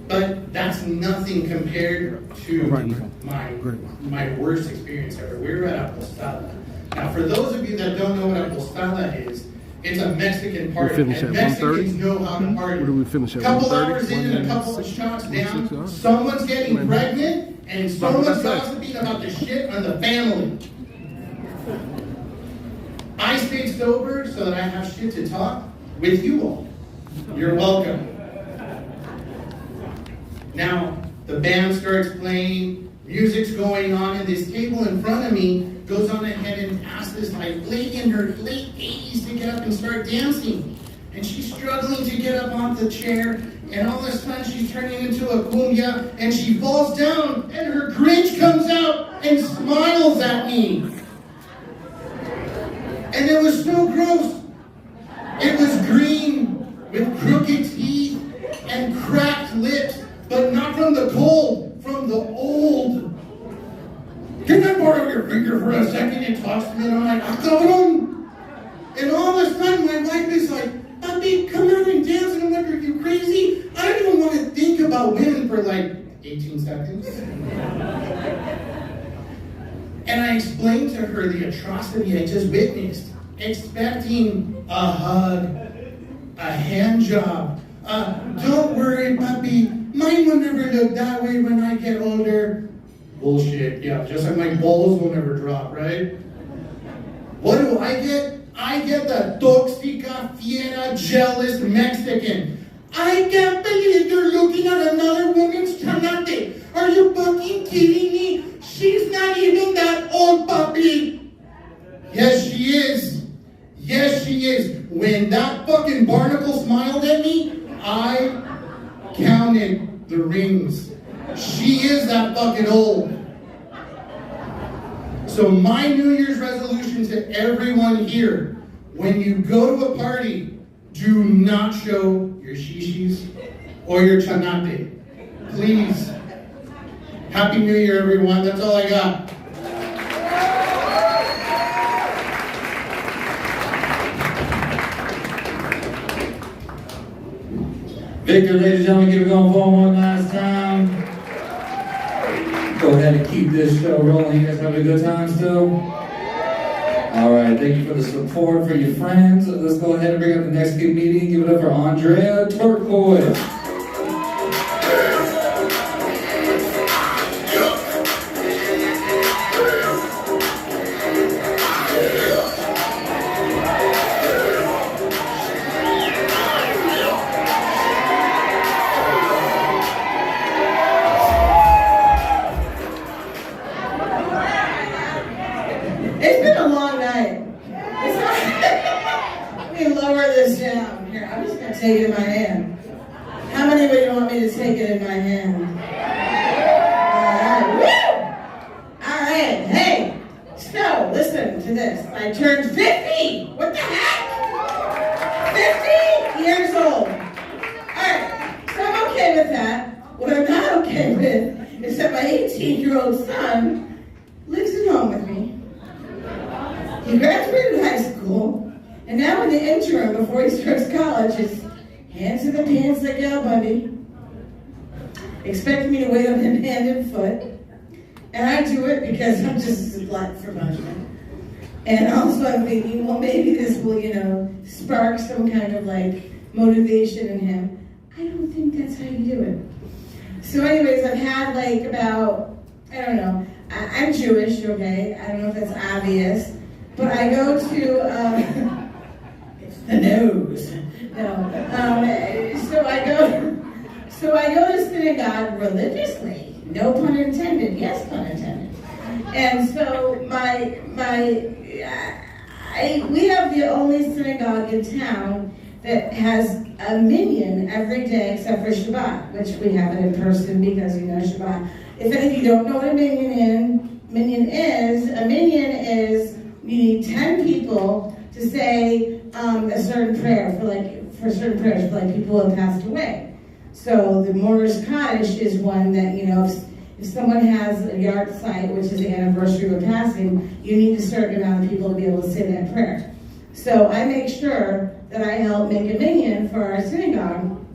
But that's nothing compared to my worst experience ever. We were at Apostala. Now, for those of you that don't know what Apostala is, it's a Mexican party, and Mexicans know how to party. What do we finish at? A couple 1:30? hours in and a couple of shots down, someone's getting pregnant, and someone's gossiping about the shit on the family. I stayed sober so that I have shit to talk with you all. You're welcome. Now, the band starts playing, music's going on, and this table in front of me goes on ahead and asks this lady in her late 80s to get up and start dancing. And she's struggling to get up off the chair, and all of a sudden she's turning into a cumbia, and she falls down, and her Grinch comes out and smiles at me. And it was so gross. It was green with crooked teeth and cracked lips, but not from the cold, from the old. Can I borrow your finger for a second and talk to me? And I'm like, cabrón. And all of a sudden my wife is like, papi, come out and dance. And I'm like, are you crazy? I don't even want to think about women for like 18 seconds. And I explained to her the atrocity I just witnessed, expecting a hug, a hand job. Don't worry, papi, mine will never look that way when I get older. Bullshit, yeah, just like my balls will never drop, right? What do I get? I get the tóxica, fiera, jealous Mexican. I can't believe you're looking at another woman's chanate. Are you fucking kidding me? She's not even that old, papi. Yes, she is. Yes, she is. When that fucking barnacle smiled at me, I counted the rings. She is that fucking old. So my New Year's resolution to everyone here, when you go to a party, do not show your shishis or your chanate. Please. Happy New Year, everyone. That's all I got. Victor, ladies and gentlemen, give it going for one last time. Go ahead and keep this show rolling. You guys having a good time still? All right, thank you for the support for your friends. Let's go ahead and bring up the next comedian. Give it up for Andrea Turquoise. It's been a long night. Let me lower this down. Here, I'm just going to take it in my hand. How many of you want me to take it in my hand? All right. Woo! All right. Hey, so listen to this. I turned 50. What the heck? 50 years old. All right. So I'm okay with that. What I'm not okay with is that my 18-year-old son lives at home with me. He graduated high school, and now in the interim, before he starts college, is hands in the pants like Al Bundy, expecting me to wait on him hand and foot. And I do it because I'm just a glut for punishment. And also I'm thinking, well, maybe this will, spark some kind of motivation in him. I don't think that's how you do it. So anyways, I've had I'm Jewish, okay? I don't know if that's obvious. But I go to, it's the nose. No. So I go to synagogue religiously. No pun intended. Yes, pun intended. And so we have the only synagogue in town that has a minyan every day except for Shabbat, which we have it in person because Shabbat. If any of you don't know what a minyan is, you need 10 people to say a certain prayer for for certain prayers, like people have passed away. So the Mourner's Kaddish is one that, you know, if someone has a yard site, which is the anniversary of a passing, you need a certain amount of people to be able to say that prayer. So I make sure that I help make a minion for our synagogue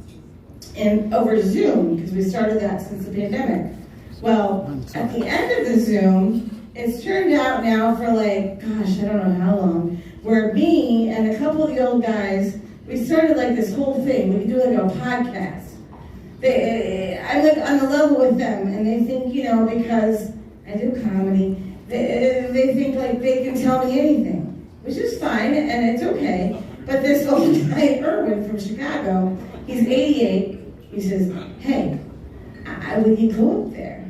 and over Zoom, because we started that since the pandemic. Well, at the end of the Zoom, it's turned out now for like, gosh, I don't know how long, where me and a couple of the old guys, we started like this whole thing. We can do like a podcast. I'm like on the level with them, and they think, you know, because I do comedy, they think like they can tell me anything, which is fine, and it's okay. But this old guy, Erwin from Chicago, he's 88, he says, hey, when you go up there,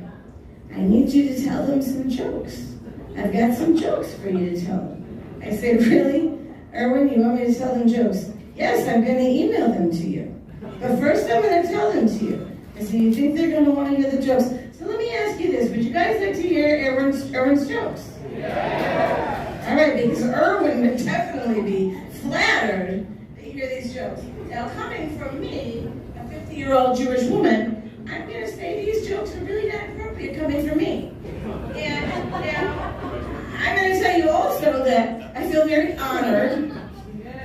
I need you to tell them some jokes. I've got some jokes for you to tell them. I said, really? Erwin, you want me to tell them jokes? Yes, I'm going to email them to you. But first I'm going to tell them to you. I said, you think they're going to want to hear the jokes? So let me ask you this. Would you guys like to hear Erwin's jokes? Yeah. All right, because Erwin would definitely be flattered to hear these jokes. Now, coming from me, a 50-year-old Jewish woman, I'm going to say these jokes are really not appropriate coming from me. And I'm going to tell you also that I feel very honored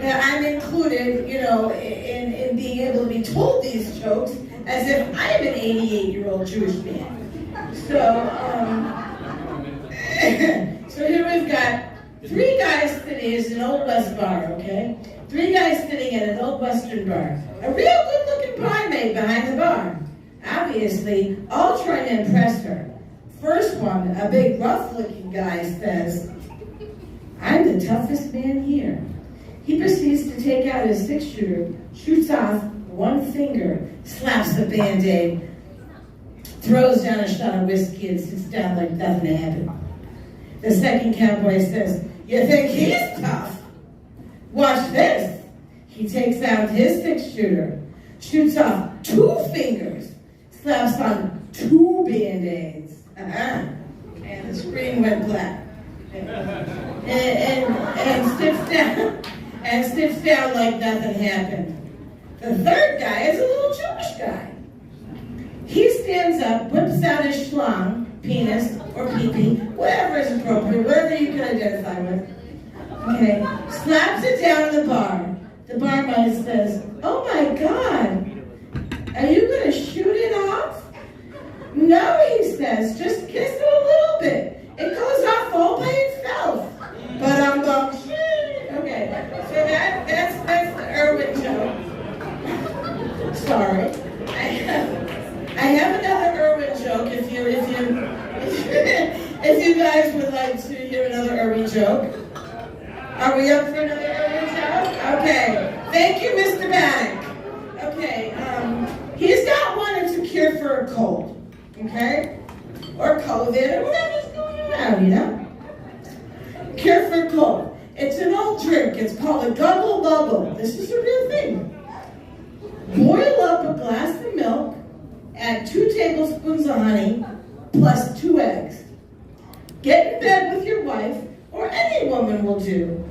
that I'm included, you know, in being able to be told these jokes as if I'm an 88-year-old Jewish man. So, so here we've got 3 guys sitting, it's an Old West bar, okay? 3 guys sitting at an Old Western bar. A real good-looking barmaid behind the bar. Obviously, all trying to impress her. First one, a big rough-looking guy says, I'm the toughest man here. He proceeds to take out his 6-shooter, shoots off one finger, slaps a Band-Aid, throws down a shot of whiskey and sits down like nothing happened. The second cowboy says, you think he's tough? Watch this. He takes out his 6-shooter, shoots off 2 fingers, slaps on 2 Band-Aids. And the screen went black. And sits down like nothing happened. The third guy is a little Jewish guy. He stands up, whips out his schlong, penis, or pee-pee, whatever is appropriate, whatever you can identify with. Okay, slaps it down in the bar. The barmaid says, oh my God, are you going to shoot it off? No, he says, just kiss it a little bit. It goes off all by itself. But I'm going, okay, so that's the Erwin joke. Sorry. I have another Erwin joke if you guys would like to hear another Erwin joke. Are we up for another Erwin joke? Okay. Thank you, Mr. Bannock. Okay, he's got one that's a cure for a cold. Okay? Or COVID, or whatever's going around, you know? Cure for a cold. It's an old drink. It's called a Guggle Buggle. This is a real thing. Boil up a glass of milk, add 2 tablespoons of honey, plus 2 eggs. Get in bed with your wife, or any woman will do.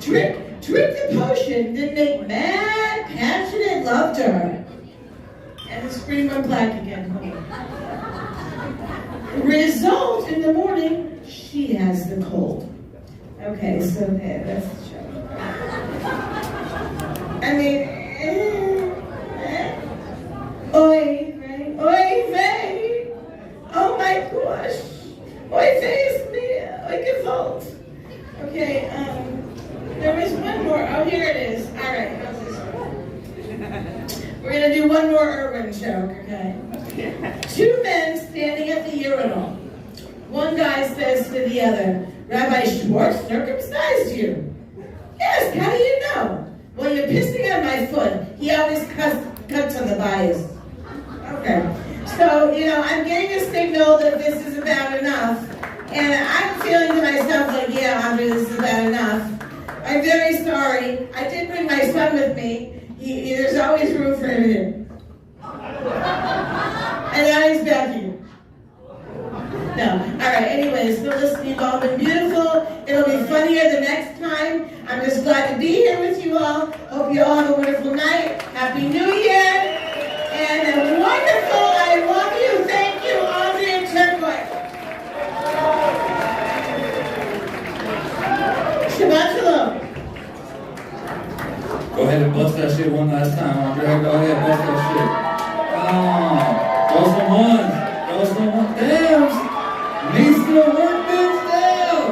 Drink the potion, then make mad, passionate love to her. And the screen went black again. Result, in the morning, she has the cold. Okay, so that's the show. I mean, oi, right? Oi, vey! Oh my gosh! Oi, vey is me! Oi, gewalt! Okay, there was one more. Oh, here it is. All right, how's this one? We're gonna do one more Erwin joke, okay? 2 men standing at the urinal. One guy says to the other, Rabbi Schwartz circumcised you. Yes, how do you know? Well, you're pissing on my foot. He always cuts on the bias. Okay. So, you know, I'm getting a signal that this is about enough. And I'm feeling to myself like, yeah, Andre, this is about enough. I'm very sorry. I did bring my son with me. There's always room for him here. And now he's back here. No. All right, anyways, so listen, you've all been beautiful. It'll be funnier the next time. I'm just glad to be here with you all. Hope you all have a wonderful night. Happy New Year. And a wonderful, I love you. Thank you, Andrea Turquoise. Shabbat Shalom. Go ahead and bust that shit one last time, Andre. Go ahead, bust that shit. Throw some ones. Throw some ones. Damn. Needs to work this down.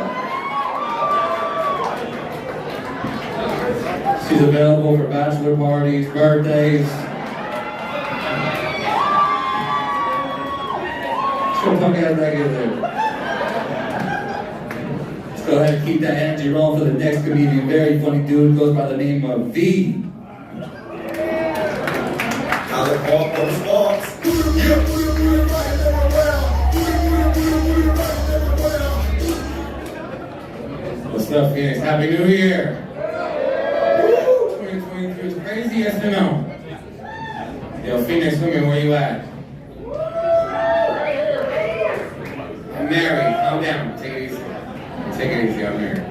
She's available for bachelor parties, birthdays. She'll fuck ass back in there. Let's go ahead and keep that energy rolling for the next comedian. Very funny dude, goes by the name of V. What's up, Phoenix? Happy New Year! Woo! 2023 is crazy, yes or no? Yo, Phoenix women, where you at? I'm married. Calm down. Take it easy. Take it easy. I'm married.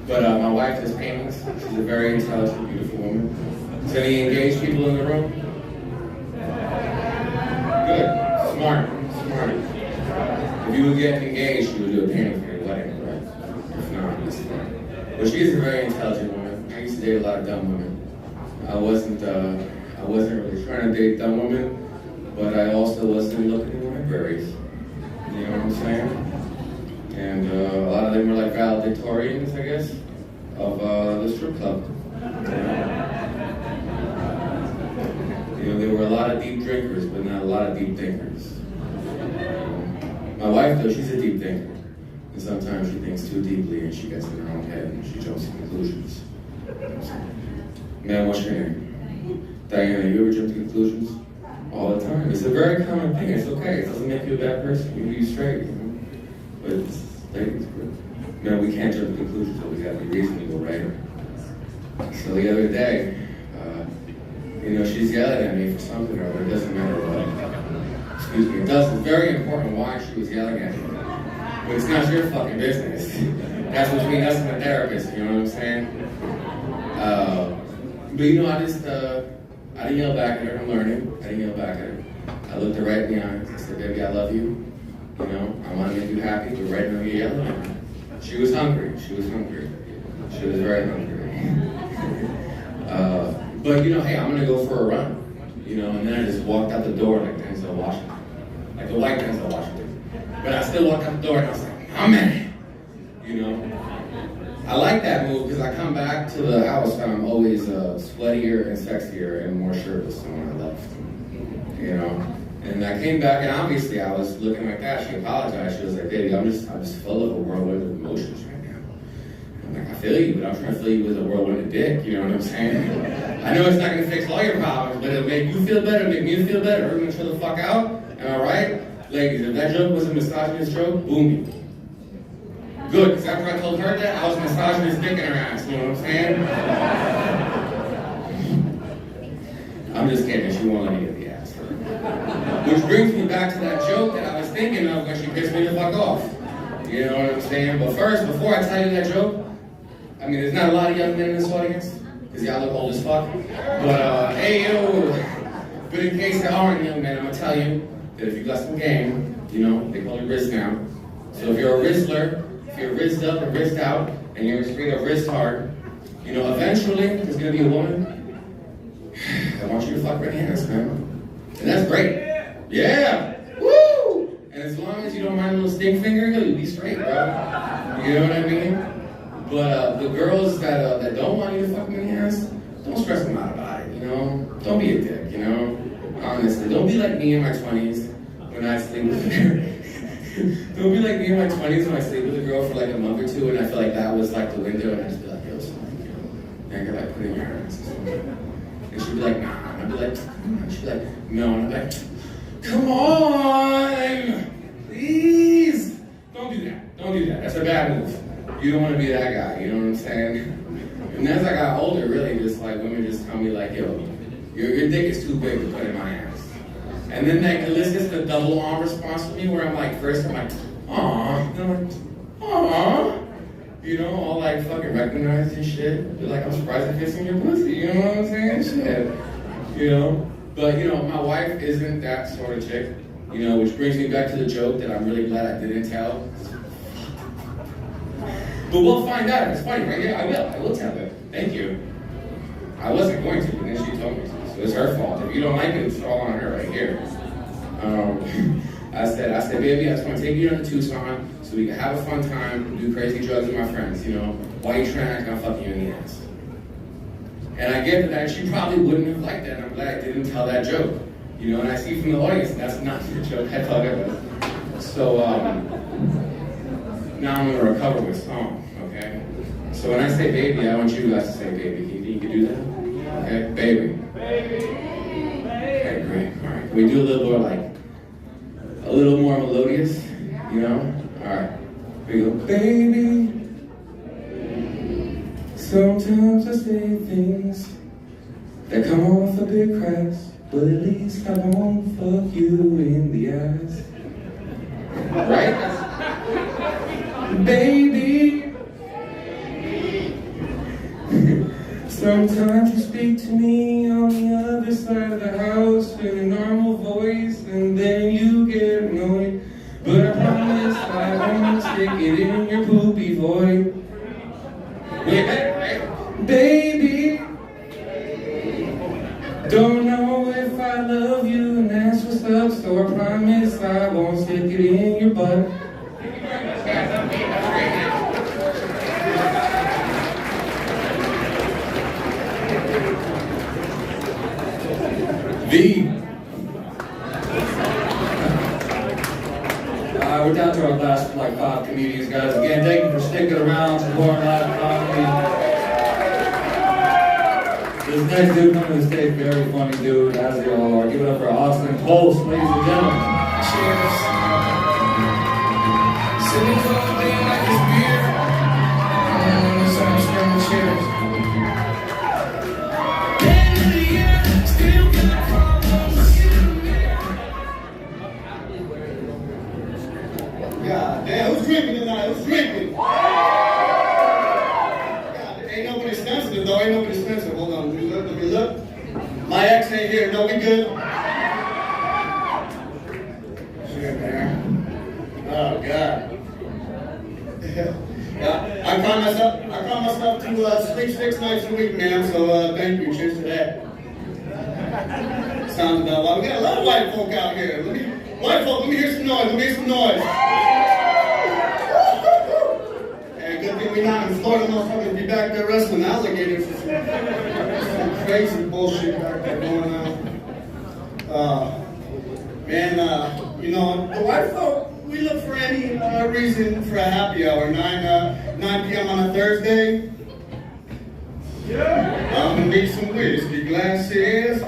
But my wife does paintings. She's a very intelligent, beautiful woman. Is any engaged people in the room? Good. Smart. If you would get engaged, you would do a painting for your wedding, right? If not, it's fine. But she is a very intelligent woman. I used to date a lot of dumb women. I wasn't really trying to date dumb women, but I also wasn't looking in libraries. You know what I'm saying? And a lot of them were like valedictorians, I guess, of the strip club. You know, there were a lot of deep drinkers, but not a lot of deep thinkers. My wife, though, she's a deep thinker. And sometimes she thinks too deeply and she gets in her own head and she jumps to conclusions. Man, what's your name? Diana, you ever jump to conclusions? All the time. It's a very common thing. It's okay. It doesn't make you a bad person. You be straight, you know? But it's, ladies, man, we can't jump to conclusions, but we gotta be reasonable, right? So the other day, you know, she's yelling at me for something or other. It doesn't matter what. Excuse me. It does. It's very important why she was yelling at me. But it's not your fucking business. That's between us and the therapist, you know what I'm saying? But you know, I didn't yell back at her. I'm learning. I didn't yell back at her. I looked her right in the eyes. I said, baby, I love you. You know, I want to make you happy, but right now you're yelling at me. She was hungry. She was very hungry. But you know, hey, I'm gonna go for a run. You know, and then I just walked out the door like Denzel Washington. Like the white Denzel Washington. But I still walked out the door and I was like, I'm in. You know? I like that move because I come back to the house and I'm always sweatier and sexier and more shirtless than when I left. You know? And I came back and obviously I was looking like that. She apologized. She was like, baby, I'm just full of a whirlwind of emotions right now. I'm like, I feel you, but I'm trying to fill you with a whirlwind of dick. You know what I'm saying? I know it's not going to fix all your problems, but it'll make you feel better, make me feel better. We're going to chill the fuck out. Am I right? Ladies, if that joke was a misogynist joke, boom. Good, because after I told her that, I was massaging his dick in her ass. You know what I'm saying? I'm just kidding. She won't let me get the ass. Which brings me back to that joke that I was thinking of when she pissed me the fuck off. You know what I'm saying? But first, before I tell you that joke, I mean, there's not a lot of young men in this audience, because y'all look old as fuck. But, hey, yo. But in case there aren't young men, I'm going to tell you that if you got some game, you know, they call you wrist now. So if you're a wristler, if you're wrist up and wrist out, and you're screen of wrist hard, you know, eventually there's gonna be a woman that wants you to fuck her in the ass, man. And that's great. Yeah! Woo! And as long as you don't mind a little stick finger, you'll be straight, bro. You know what I mean? But the girls that don't want you to fuck them in the ass, don't stress them out about it, you know? Don't be a dick, you know? Honestly, don't be like me in my 20s when I sleep with her. Don't be like me in my 20s when I sleep with a girl for like a month or two and I feel like that was like the window and I just be like, yo, something, you know, I gotta put it in your ass. And she'd be like, nah. And I'd be like, and she'd be like, no. And I'm like, come on, please. Don't do that. Don't do that. That's a bad move. You don't want to be that guy, you know what I'm saying? And as I got older, really, just like women just tell me like, yo, your dick is too big to put in my ass. And then that elicits the double arm response to me where I'm like, first I'm like, aw. And I'm like, aw. You know, all like fucking recognized and shit. They're like, I'm surprised it fits in your pussy. You know what I'm saying? Shit. You know? But, you know, my wife isn't that sort of chick. You know, which brings me back to the joke that I'm really glad I didn't tell. But we'll find out. It's funny, right? Yeah, I will tell it. Thank you. I wasn't going to, but then she told me to. So it's her fault. If you don't like it, it's all on her right here. I said, baby, I just want to take you down to Tucson so we can have a fun time, do crazy drugs with my friends, you know. While you're trying to act, I'm fucking you in the ass. And I get to that, she probably wouldn't have liked that, and I'm glad I didn't tell that joke. You know, and I see from the audience, that's not your joke, I thought it was. So, now I'm gonna recover with song, okay? So when I say baby, I want you guys to say baby. Can you do that? Okay, baby. Baby. Okay, great, all right. Can we do a little more like, a little more melodious, you know? All right, here we go. Baby, sometimes I say things that come off a bit crass, but at least I won't fuck you in the ass. Right? Baby, sometimes you speak to me on the other side of the house in a normal voice, and then you get annoyed. But I promise I won't stick it in your poopy void. Baby, don't know if I love you, and that's what's up, so I promise I won't stick it in your butt. We're down to our last like 5 comedians, guys. Again, thank you for sticking around, supporting live comedy. This next dude coming to the stage, very funny dude, as they all are. Give it up for Austin Pulse, ladies and gentlemen. Cheers. Sitting cold day like his beer. So I'm screaming cheers. End of the year, still got problems. God damn, who's drinking tonight? Who's drinking? God, ain't nobody sensitive though, ain't nobody sensitive. Hold on, let me look. My ex ain't here, no, we good? Shit, man. Oh, God. Yeah, I promise myself to sleep 6 nights a week, man, so thank you, cheers to that. Sounds about right. We got a lot of white folk out here. White folk, let me hear some noise, let me hear some noise. And good thing we're not in Florida, motherfuckers be back there wrestling alligators. Some crazy bullshit back there going on. Man, you know, the white folk, we look for any reason for a happy hour. 9 p.m. on a Thursday. Yeah. I'm gonna need some whiskey glasses.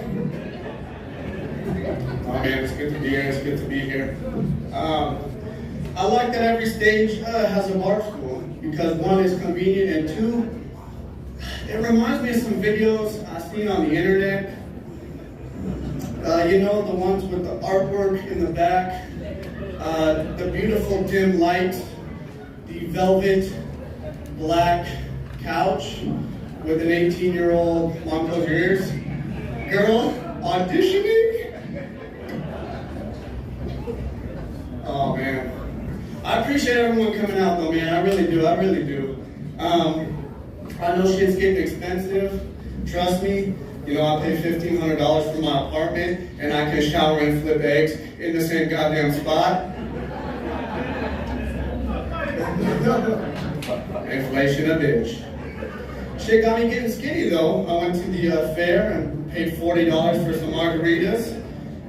Oh man, it's good to be here. It's good to be here. I like that every stage has a bar stool because 1, it's convenient, and 2, it reminds me of some videos I've seen on the internet. You know, the ones with the artwork in the back, the beautiful dim light, the velvet black couch with an 18-year-old, long close your ears, girl auditioning. Oh man, I appreciate everyone coming out though, man. I really do. I know shit's getting expensive. Trust me. You know, I pay $1,500 for my apartment, and I can shower and flip eggs in the same goddamn spot. Inflation a bitch. Shit got me getting skinny though. I went to the fair and paid $40 for some margaritas.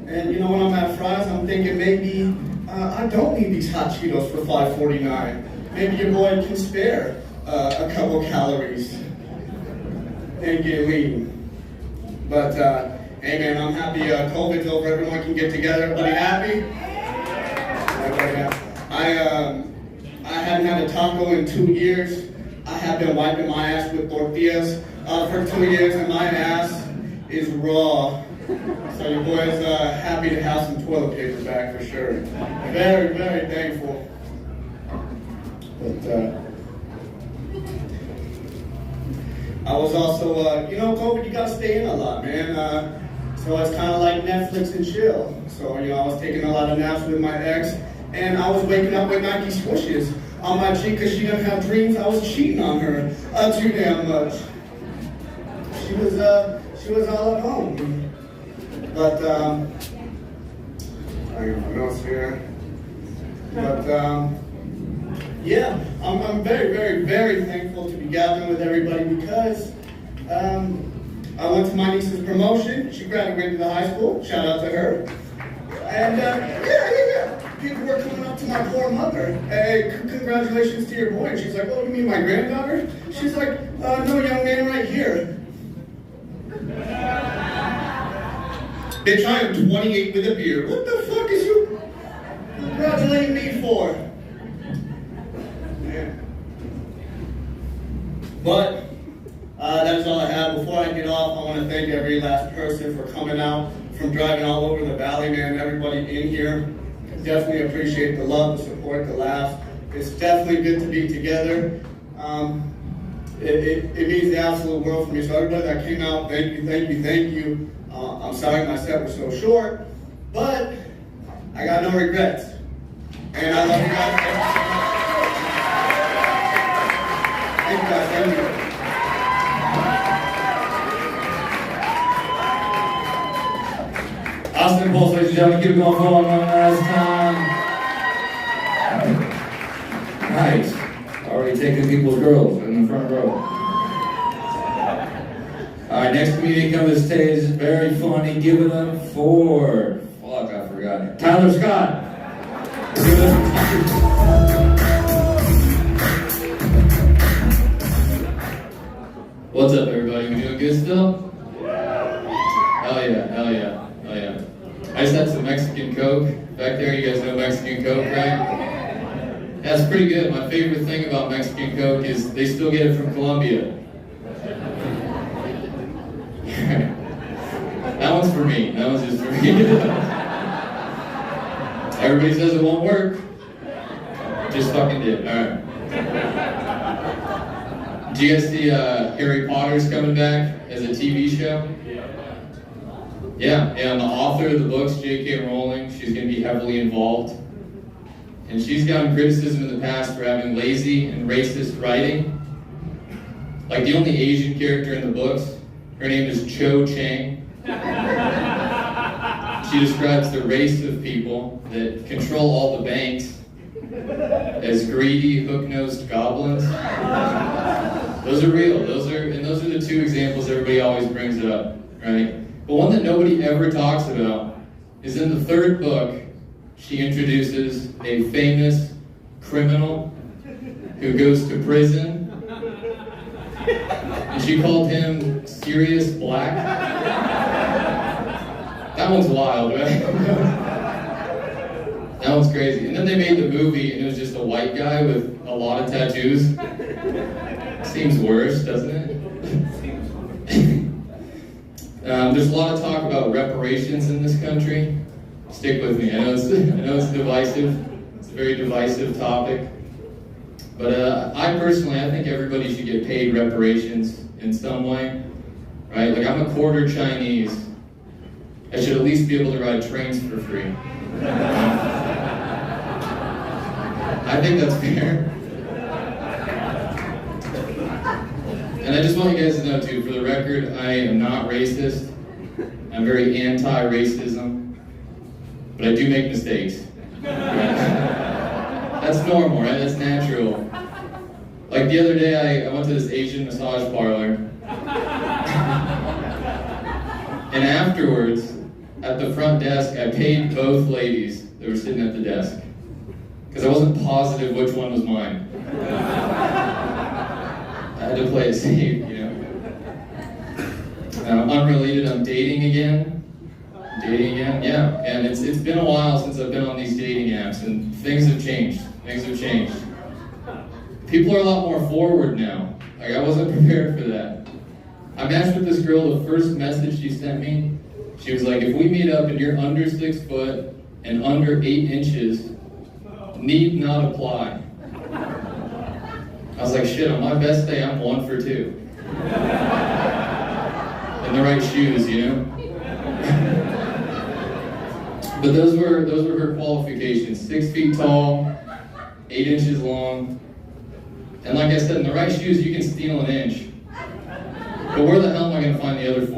And you know, when I'm at Fry's, I'm thinking maybe I don't need these hot Cheetos for $5.49. Maybe your boy can spare a couple calories and get lean. But hey man, I'm happy COVID's over. Everyone can get together. Everybody happy? I haven't had a taco in 2 years. I have been wiping my ass with tortillas for 2 years, and my ass is raw. So your boy's happy to have some toilet paper back for sure. Very, very thankful. But I was also, COVID, you gotta stay in a lot, man. So it's kind of like Netflix and chill. So, I was taking a lot of naps with my ex, and I was waking up with Nike swooshes on my cheek because she didn't have dreams. I was cheating on her too damn much. She was all at home. But, I don't know what else here. But, yeah, I'm very, very, very thankful to be gathering with everybody because I went to my niece's promotion. She graduated the high school. Shout out to her. And yeah. People were coming up to my poor mother. Hey, congratulations to your boy. And she's like, oh, you mean my granddaughter? She's like, no, young man, right here. Bitch, I am 28 with a beard. What the fuck is you congratulating me for? Yeah. But that's all I have. Before I get off, I want to thank every last person for coming out, from driving all over the valley, man. Everybody in here. Definitely appreciate the love, the support, the laughs. It's definitely good to be together. It means the absolute world for me. So everybody that came out, thank you. I'm sorry my set was so short, but I got no regrets. And I love you guys. Thank you guys. Thank you. Austin Pulse, ladies and gentlemen, keep it going for one last time. Nice. Already taking people's girls in the front row. Alright, next comedian comes to the stage. Very funny. Give it up for... Fuck, I forgot. Tyler Scott. Give it up. What's up, everybody? We doing good still? Hell yeah. I just had some Mexican Coke back there. You guys know Mexican Coke, right? That's pretty good. My favorite thing about Mexican Coke is they still get it from Colombia. That one's for me. That one's just for me. Everybody says it won't work. Just fucking did. Alright. Do you guys see Harry Potter's coming back as a TV show? Yeah, and the author of the books, J.K. Rowling, she's going to be heavily involved. And she's gotten criticism in the past for having lazy and racist writing. Like the only Asian character in the books, her name is Cho Chang. She describes the race of people that control all the banks as greedy, hook-nosed goblins. Those are real. Those are the two examples everybody always brings up, right? But one that nobody ever talks about is in the third book, she introduces a famous criminal who goes to prison, and she called him Sirius Black. That one's wild, right? That one's crazy. And then they made the movie, and it was just a white guy with a lot of tattoos. Seems worse, doesn't it? There's a lot of talk about reparations in this country. Stick with me. I know it's divisive. It's a very divisive topic. But I think everybody should get paid reparations in some way, right? Like, I'm a quarter Chinese. I should at least be able to ride trains for free. I think that's fair. And I just want you guys to know, too, for the record, I am not racist. I'm very anti-racism. But I do make mistakes. That's normal, right? That's natural. Like the other day, I went to this Asian massage parlor. And afterwards, at the front desk, I paid both ladies that were sitting at the desk. Because I wasn't positive which one was mine. I had to play it safe, you know. Unrelated, I'm dating again. Yeah. And it's been a while since I've been on these dating apps, and things have changed. People are a lot more forward now. Like, I wasn't prepared for that. I matched with this girl. The first message she sent me, she was like, if we meet up and you're under 6 foot and under 8 inches, need not apply. I was like, shit, on my best day, I'm 1 for 2. In the right shoes, you know? But those were her qualifications. 6 feet tall, 8 inches long. And like I said, in the right shoes, you can steal an inch. But where the hell am I going to find the other 4?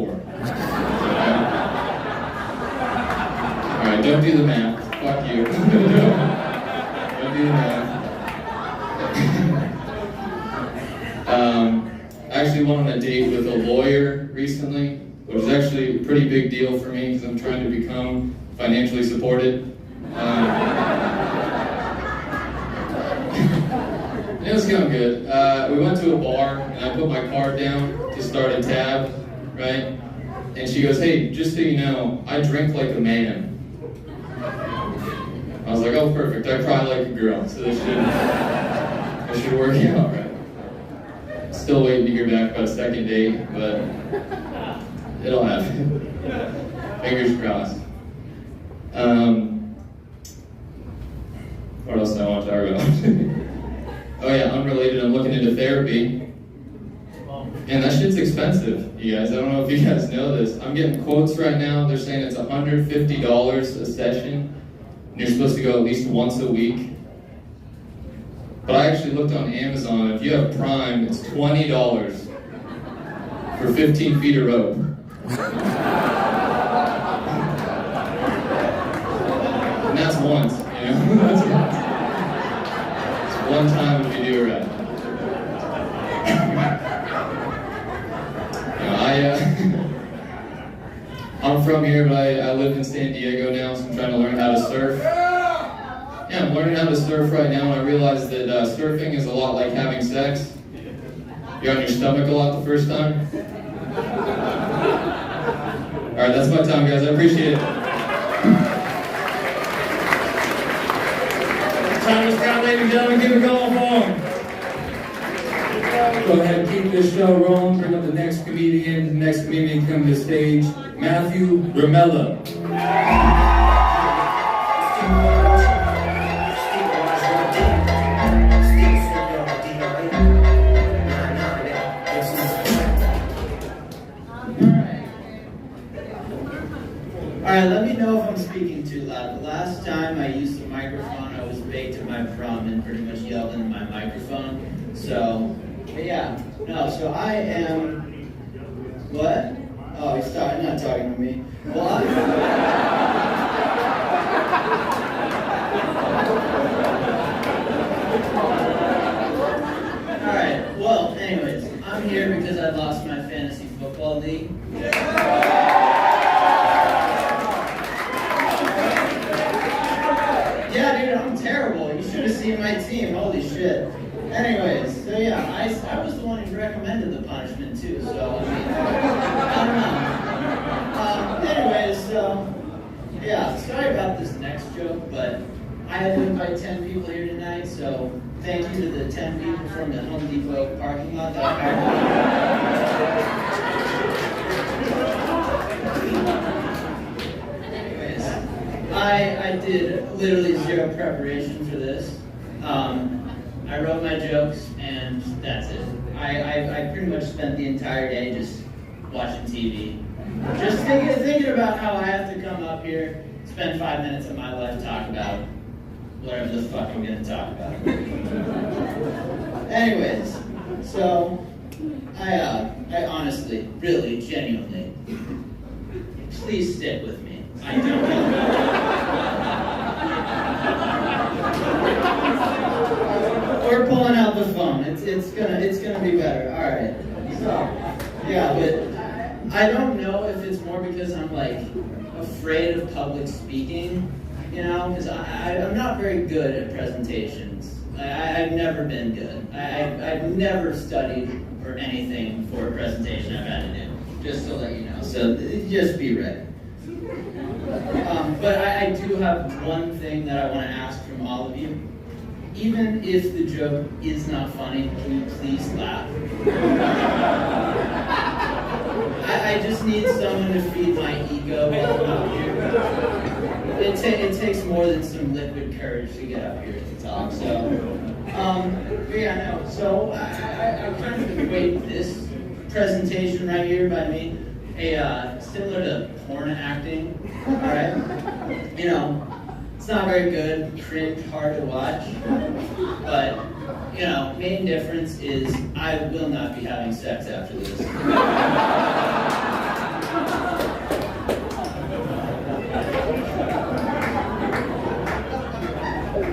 Alright, don't do the math. Fuck you. Don't do the math. I actually went on a date with a lawyer recently, which is actually a pretty big deal for me because I'm trying to become financially supported. It was going good. We went to a bar and I put my card down to start a tab, right? And she goes, hey, just so you know, I drink like a man. I was like, oh, perfect. I cry like a girl, so this should work out, right? Still waiting to hear back about a second date, but it'll happen. Fingers crossed. What else do I want to talk about? Oh yeah, unrelated, I'm looking into therapy. And that shit's expensive, you guys. I don't know if you guys know this. I'm getting quotes right now. They're saying it's $150 a session. And you're supposed to go at least once a week. But I actually looked on Amazon. If you have Prime, it's $20 for 15 feet of rope. And that's once, you know? That's once. It's one time if you do it right. I'm from here, but I live in San Diego now, so I'm trying to learn how to surf. Yeah, I'm learning how to surf right now, and I realized that surfing is a lot like having sex. You're on your stomach a lot the first time. Alright, that's my time, guys. I appreciate it. Time to stop, ladies and gentlemen. Give a call for him. Go ahead and keep this show rolling. Bring up the next comedian. The next comedian come to the stage. Matthew Ramella. Alright, let me know if I'm speaking too loud. The last time I used the microphone, I was baked at my prom and pretty much yelled into my microphone. So, but yeah. No, so I am... What? Oh, he's not talking to me. Well, Alright, well, anyways, I'm here because I lost my fantasy football league. Yeah, dude, I'm terrible. You should have seen my team. Holy shit. Anyways, so yeah, I was the one who recommended the punishment too, so I mean, I don't know. Anyways, so yeah, sorry about this next joke, but I had to invite 10 people here tonight, so thank you to the 10 people from the Home Depot parking lot that Anyways, I did literally zero preparation for this. I wrote my jokes, and that's it. I pretty much spent the entire day just watching TV. Just thinking about how I have to come up here, spend 5 minutes of my life talking about whatever the fuck I'm gonna talk about. Anyways, so I honestly, really, genuinely, please stick with me. I don't know. We're pulling out the phone. It's gonna be better. All right. So yeah, but I don't know if it's more because I'm like afraid of public speaking, you know, because I'm not very good at presentations. I've never been good. I've never studied or anything for a presentation I've had to do. Just to let you know. So just be ready. But I do have one thing that I want to ask from all of you. Even if the joke is not funny, can you please laugh? I just need someone to feed my ego while I'm up here. It takes more than some liquid courage to get up here to talk, so Yeah, no. So I kind of equate this presentation right here by me similar to porn acting. All right. You know, it's not very good, cringe, hard to watch. But you know, main difference is I will not be having sex after this.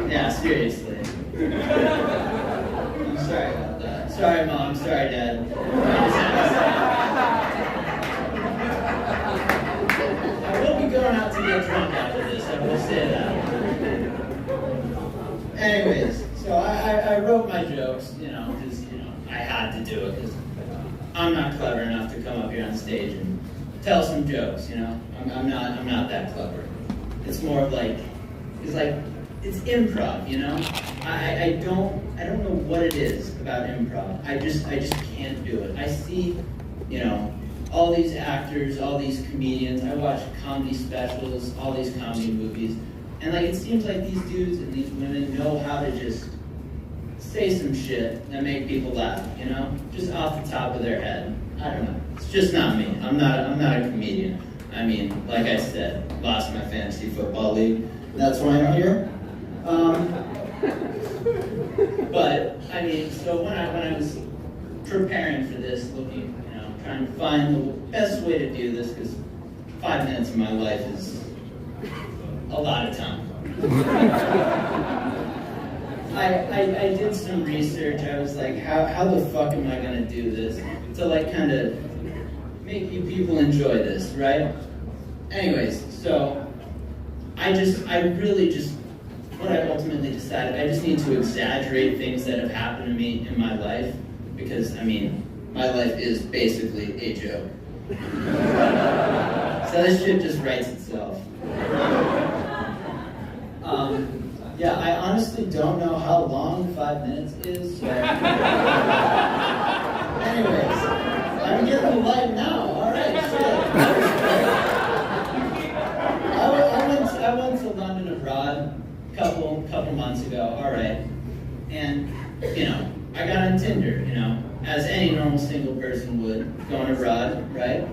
Yeah, seriously. I'm sorry about that. Sorry, Mom. Sorry, Dad. I will be going out to get drunk after this. I will say that. Anyways, so I wrote my jokes, you know, because I had to do it because I'm not clever enough to come up here on stage and tell some jokes. You know, I'm not that clever. It's more of like it's improv, you know? I don't know what it is about improv. I just can't do it. I see, you know, all these actors, all these comedians, I watch comedy specials, all these comedy movies, and like it seems like these dudes and these women know how to just say some shit and make people laugh, you know? Just off the top of their head. I don't know. It's just not me. I'm not a comedian. I mean, like I said, lost my fantasy football league. That's why I'm here. But I mean, so when I was preparing for this, looking, you know, trying to find the best way to do this, because 5 minutes of my life is a lot of time. I did some research. I was like, how the fuck am I gonna do this to like kind of make you people enjoy this, right? Anyways, so what I ultimately decided, I just need to exaggerate things that have happened to me in my life, because, I mean, my life is basically a joke. So this shit just writes itself. Yeah, I honestly don't know how long 5 minutes is, so... Anyways, I'm getting the light now, alright, shit. I went to London abroad a couple months ago, alright, and, you know, I got on Tinder, you know, as any normal single person would, going abroad, right?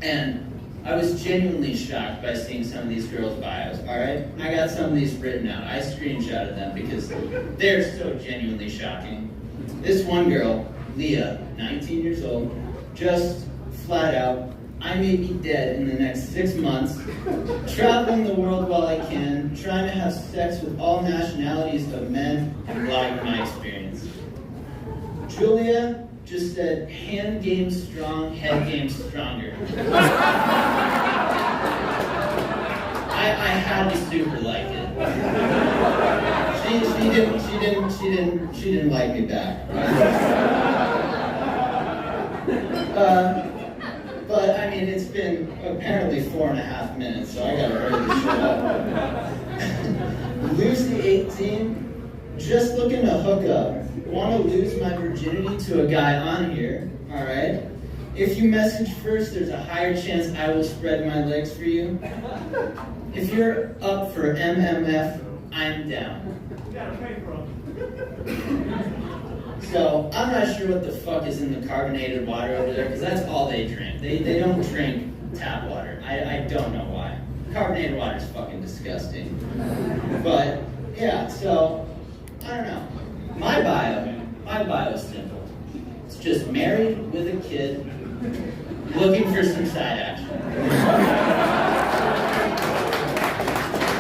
And I was genuinely shocked by seeing some of these girls' bios, alright? I got some of these written out. I screenshotted them because they're so genuinely shocking. This one girl, Leah, 19 years old, just flat out, I may be dead in the next 6 months, traveling the world while I can, trying to have sex with all nationalities of men and lying my experience. Julia just said, hand game strong, head game stronger. I had to super like it. She didn't like me back. But I mean, it's been apparently 4.5 minutes, so I gotta hurry this shit up. Lucy, 18, just looking to hook up. Want to lose my virginity to a guy on here, alright? If you message first, there's a higher chance I will spread my legs for you. If you're up for MMF, I'm down. So, I'm not sure what the fuck is in the carbonated water over there, because that's all they drink. They don't drink tap water. I don't know why. Carbonated water is fucking disgusting. But, yeah, so, I don't know. My bio is simple. It's just married with a kid, looking for some side action.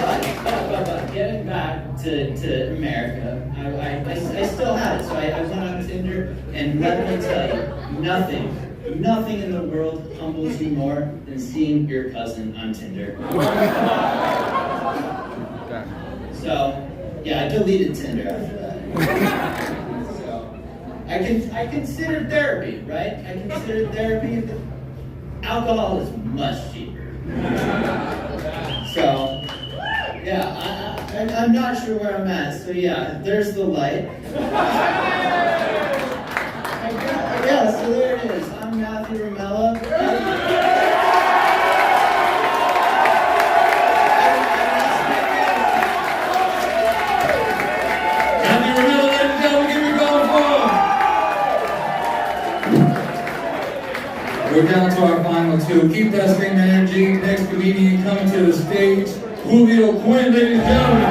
But getting back to America, I still had it, so I went on Tinder, and let me tell you, nothing in the world humbles you more than seeing your cousin on Tinder. So, yeah, I deleted Tinder after that. So, I considered therapy, right? I considered therapy, but alcohol is much cheaper. So, yeah, I'm not sure where I'm at. So yeah, there's the light. Yeah, so there it is. I'm Matthew Ramella. Matthew Ramella, ladies We're down to our final two. Keep that same energy. Next comedian coming to the stage, Julio Quinn, ladies and gentlemen.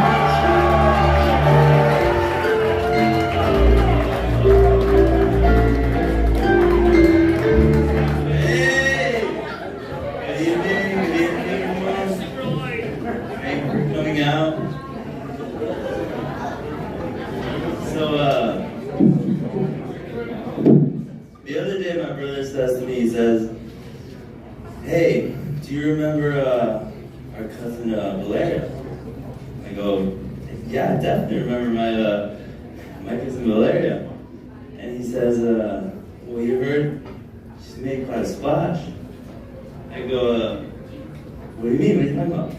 The other day my brother says to me, he says, "Hey, do you remember our cousin Valeria?" I go, "Yeah, I definitely remember my cousin Valeria." And he says, "Well, you heard she's made quite a splash." I go, "What do you mean? What are you talking about?"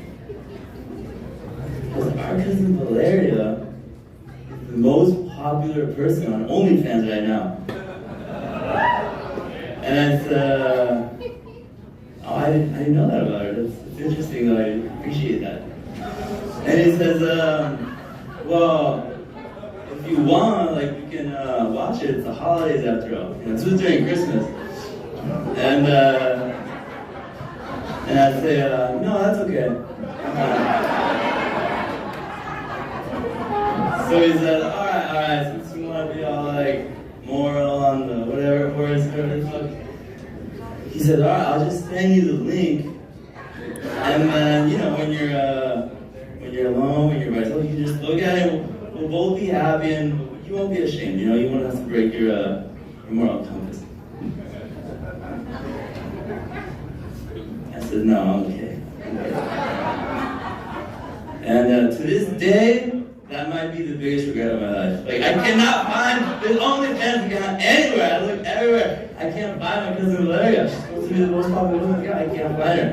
Because our cousin Valeria is the most popular person on OnlyFans right now. And I said, "Oh, I didn't know that about her. That's interesting, though. I appreciate that." And he says, "Well, if you want, like, we can watch it. It's the holidays after all. You know, this was during Christmas." And I say, "No, that's okay." So he said, all right, since you want to be all like moral on the whatever horse, whatever the fuck. He said, all right, I'll just send you the link. And then, you know, when you're alone, when you're by yourself, you just look at it, we'll both be happy and you won't be ashamed, you know, you won't have to break your moral compass. I said, no, I'm okay. And to this day, that might be the biggest regret of my life. Like, I cannot find, there's OnlyFans account anywhere. I look everywhere. I can't find my cousin Valeria. She's supposed to be the most popular woman. Yeah, I can't find her.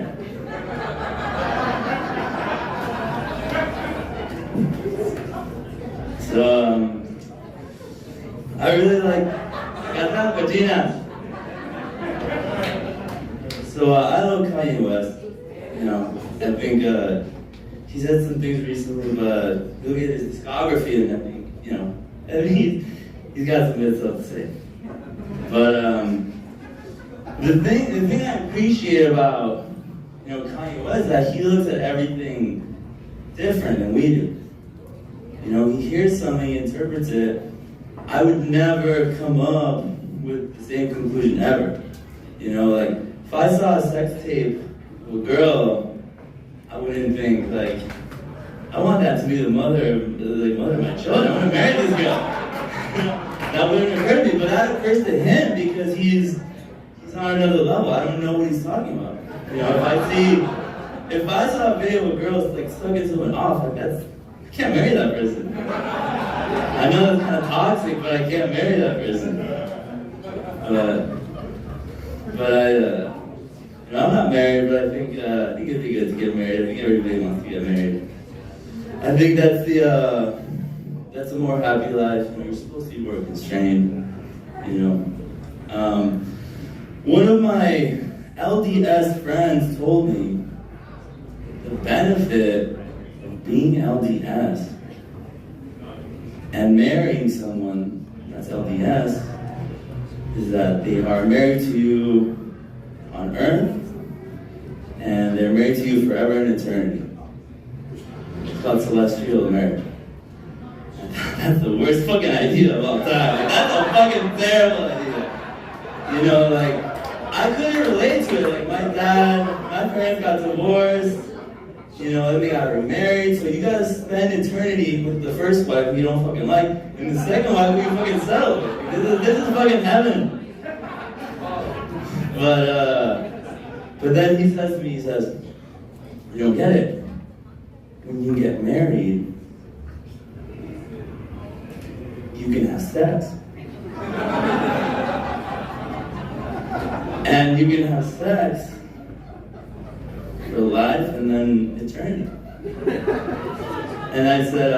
So, I really like Gata Patina. So, I love Kanye West. You know, I think, he said some things recently, but look at his discography and everything, you know. I mean, he's got some good stuff to say. But the thing I appreciate about, you know, Kanye West is that he looks at everything different than we do. You know, he hears something, he interprets it. I would never come up with the same conclusion ever. You know, like, if I saw a sex tape of a girl, I wouldn't think, like, I want that to be the mother of my children. I want to marry this girl. That wouldn't occur to me, but that occurs to him because he's on another level. I don't know what he's talking about. You know, if I saw a video of a girl like sucking someone off, like I can't marry that person. I know that's kind of toxic, but I can't marry that person. But I. You know, I'm not married, but I think it'd be good to get married. I think everybody wants to get married. I think that's a more happy life. You know, you're supposed to be more constrained. You know, one of my LDS friends told me the benefit of being LDS and marrying someone that's LDS is that they are married to you on earth, and they're married to you forever in eternity. It's called celestial marriage. That's the worst fucking idea of all time. Like, that's a fucking terrible idea. You know, like, I couldn't relate to it. Like, my parents got divorced, you know, then they got remarried, so you gotta spend eternity with the first wife you don't fucking like, and the second wife who you fucking settle with. This is fucking heaven. But then he says to me, he says, you don't get it. When you get married, you can have sex. And you can have sex for life and then eternity. And I said,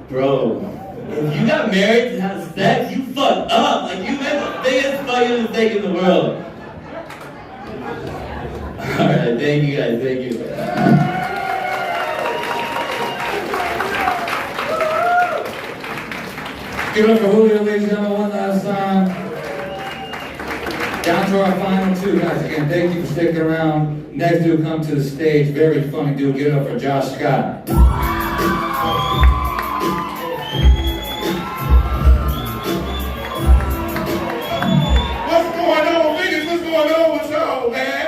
bro, if you got married to have sex, you fucked up. Like, you made the biggest fucking mistake in the world. Alright, thank you guys, thank you. Give it up for Julio, ladies and gentlemen, one last time. Down on to our final two, guys. Again, thank you for sticking around. Next dude come to the stage. Very funny dude. Give it up for Josh Scott. What's going on, niggas? What's going on with y'all, man?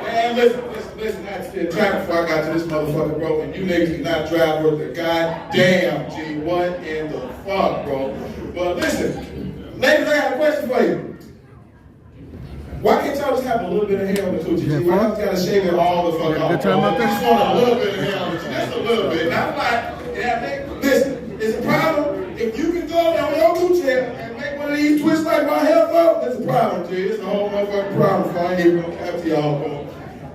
Man, listen. I had to get traffic before I got to this motherfucker, bro. And you niggas cannot drive worth a goddamn G. What in the fuck, bro? But listen, ladies, I got a question for you. Why can't y'all just have a little bit of hair on the coochie? G? Why y'all gotta shave it all the fuck off? Bro? Just want a little bit of hair on the coochie. Just a little bit. Not a lot. Yeah, listen, it's a problem. If you can go on your coochie hair and make one of these twists like my hair, bro, that's a problem, G. It's a whole motherfucking problem. So I ain't even gonna capture y'all, bro.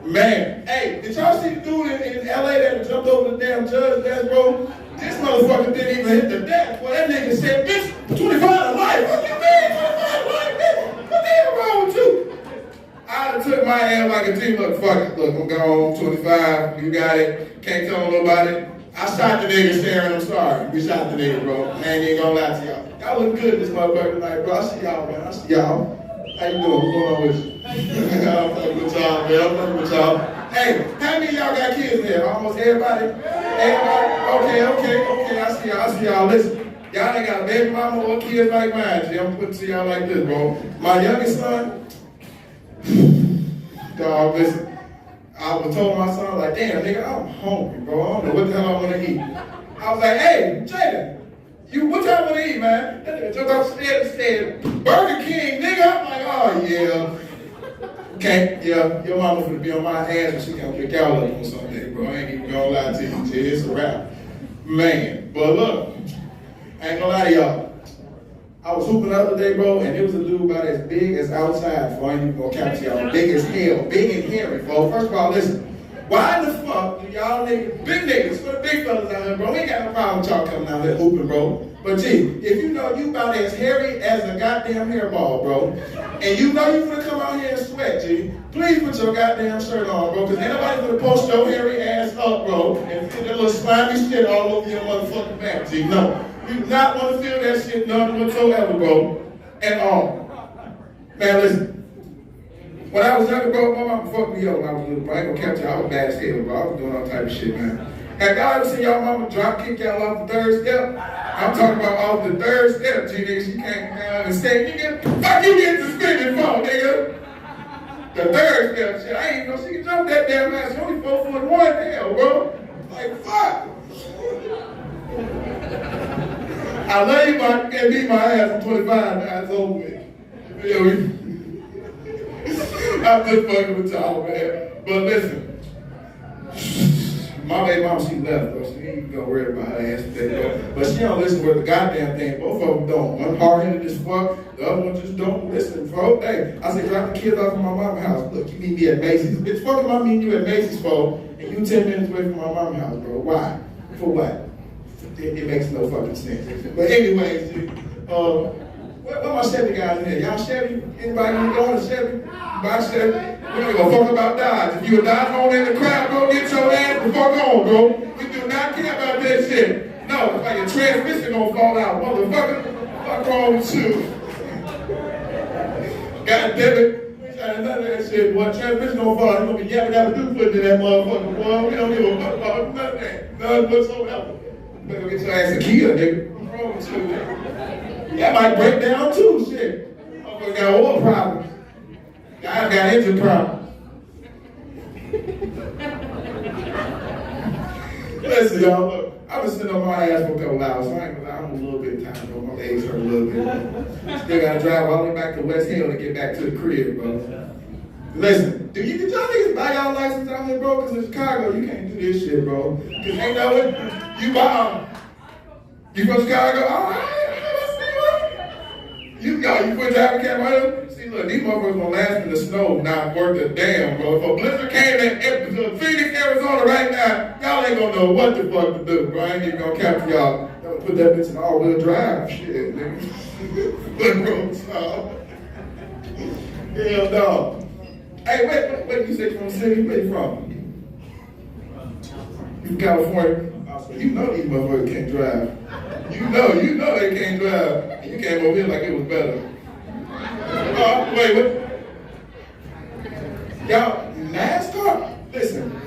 Man, hey, did y'all see the dude in LA that jumped over the damn judge desk, bro? This motherfucker didn't even hit the deck. Well, that nigga said, bitch, 25 to life. What you mean, 25 to life, bitch? What the hell wrong with you? I'd have took my hand like a G. Look, fuck it. Look, I'm gone, 25. You got it. Can't tell nobody. I shot the nigga, Sharon. I'm sorry. We shot the nigga, bro. I ain't gonna lie to y'all. Y'all look good this motherfucker tonight, bro. I see y'all, man. I see y'all. How you doing? What's going on with you? I'm fucking with y'all, man. I'm fucking with y'all. Hey, how many of y'all got kids there? Almost everybody? Everybody? Okay. I see y'all. Listen, y'all ain't got a baby mama or kids like mine. See, I'm putting to y'all like this, bro. My youngest son, dog, listen. I was told my son, like, damn, nigga, I'm hungry, bro. I don't know what the hell I want to eat. I was like, hey, Jaden, what y'all want to eat, man? That nigga took upstairs and said, Burger King, nigga. I'm like, oh, yeah. Okay, yeah, your mama finna be on my ass and she gonna pick y'all up on Sunday, bro. I ain't even gonna lie to you, G. It's a wrap. Man, but look, I ain't gonna lie to y'all. I was hooping the other day, bro, and it was a dude about as big as outside, bro. I ain't even gonna capture y'all. Big as hell, big and hairy, bro. First of all, listen. Why the fuck do y'all niggas, big niggas, for the big fellas out here, bro, we ain't got no problem with y'all coming out here hooping, bro. But G, if you know you about as hairy as a goddamn hairball, bro, and you know you finna come out here and sweat, G, please put your goddamn shirt on, bro, because ain't nobody finna post your hairy ass up, bro, and feel that little slimy shit all over your motherfucking back, G. No, you do not want to feel that shit none whatsoever, bro, at all. Man, listen. When I was younger, bro, my mama fucked me up when I was little, bro. I ain't gonna catch y'all. I was bad as hell, bro. I was doing all type of shit, man. Have y'all ever seen y'all mama drop kick y'all off the third step? I'm talking about off the third step, G, nigga. She came down and said, nigga, fuck you get suspended for, nigga. The third step, shit. I ain't know she could jump that damn ass. She only 4'1", hell, bro. Like, fuck. I love you, but I can't beat my ass at 25 now. It's over with. You feel me? I'm just fucking with y'all, man. But listen, my baby mama, she left, bro. She ain't gonna worry about her ass today, bro. But she don't listen to the goddamn thing. Both of them don't. One hard-headed as fuck, the other one just don't listen, bro. Hey, I said, drop the kids off at my mama's house. Look, you meet me at Macy's. Bitch, fuck am I meeting you at Macy's for, and you 10 minutes away from my mama's house, bro. Why? For what? It makes no fucking sense. But anyways, where my Chevy guys in here? Y'all Chevy? Anybody want to go on a Chevy? Buy Chevy? We don't give a fuck about Dodge. If you a Dodge owner in the crowd, bro, get your ass the fuck on, bro. We do not care about that shit. No, it's like your transmission gonna fall out, motherfucker. What's wrong with you? God damn it. We trying to none of that shit, boy. Transmission gonna fall out. You gonna be yapping out do putting in that motherfucker, boy. We don't give a fuck about none of that. None whatsoever. Better get your ass a Kia, nigga. What's wrong with you, nigga? That might break down too, shit. Motherfucker got oil problems. Guys got engine problems. Listen, y'all, look, I've been sitting on my ass for a couple hours, so I ain't gonna lie, I'm a little bit tired, bro. My legs hurt a little bit. Still gotta drive all the way back to West Hill to get back to the crib, bro. Listen, did y'all niggas buy y'all license out here, bro? Because in Chicago, you can't do this shit, bro. Because ain't no way, you from Chicago? All right. You quit driving Camaro? See, look, these motherfuckers gonna last in the snow, not worth a damn, bro. If a blizzard came in Phoenix, Arizona right now, y'all ain't gonna know what the fuck to do, bro. I ain't even gonna capture y'all. Y'all put that bitch in all-wheel drive, shit, nigga. But bro, stop. Hell no. Hey, wait, you said you from the city? Where you from? You from California? You know these motherfuckers can't drive. You know they can't drive. And you came over here like it was better. Wait, what? Y'all, NASCAR, listen,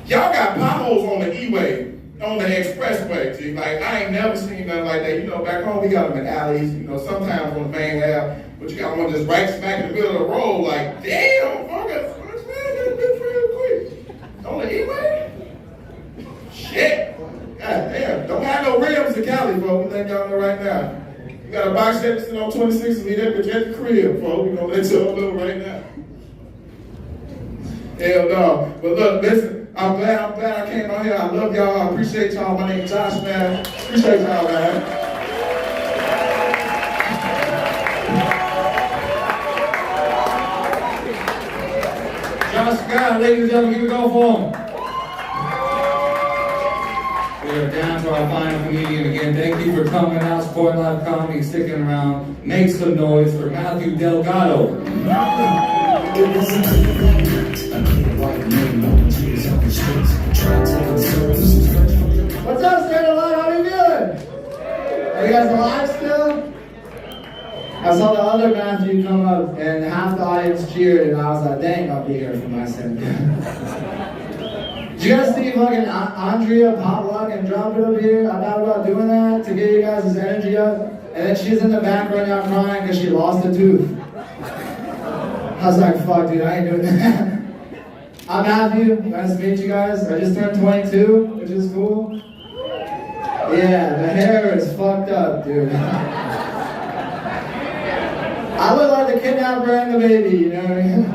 y'all got potholes on the E-way, on the expressway. G. Like, I ain't never seen nothing like that. You know, back home, we got them in alleys, you know, sometimes on the main ave, but you got one just right smack in the middle of the road, like, damn, fuck it, man, I got this real quick. On the E-way? Shit. God damn, don't have no rims in Cali, folks. We let y'all know right now. You got a box set sitting on 26 and leave that bitch at the crib, folks. We gonna let y'all know right now. Hell no. But look, listen, I'm glad I came out here. I love y'all. I appreciate y'all. My name's Josh, man. Appreciate y'all, man. Josh Scott, ladies and gentlemen, give it a go for him. We are down to our final comedian again. Thank you for coming out, supporting live comedy, sticking around. Make some noise for Matthew Delgado. What's up, Stand Alive? How you feeling? Are you guys alive still? I saw the other Matthew come up and half the audience cheered and I was like, dang, I'll be here for my set. Did you guys see fucking Andrea Pavlak and drop it up here? I thought about doing that to get you guys' energy up. And then she's in the back right now crying because she lost a tooth. I was like, fuck, dude, I ain't doing that. I'm Matthew. Nice to meet you guys. I just turned 22, which is cool. Yeah, the hair is fucked up, dude. I look like the kidnapper and the baby, you know what I mean?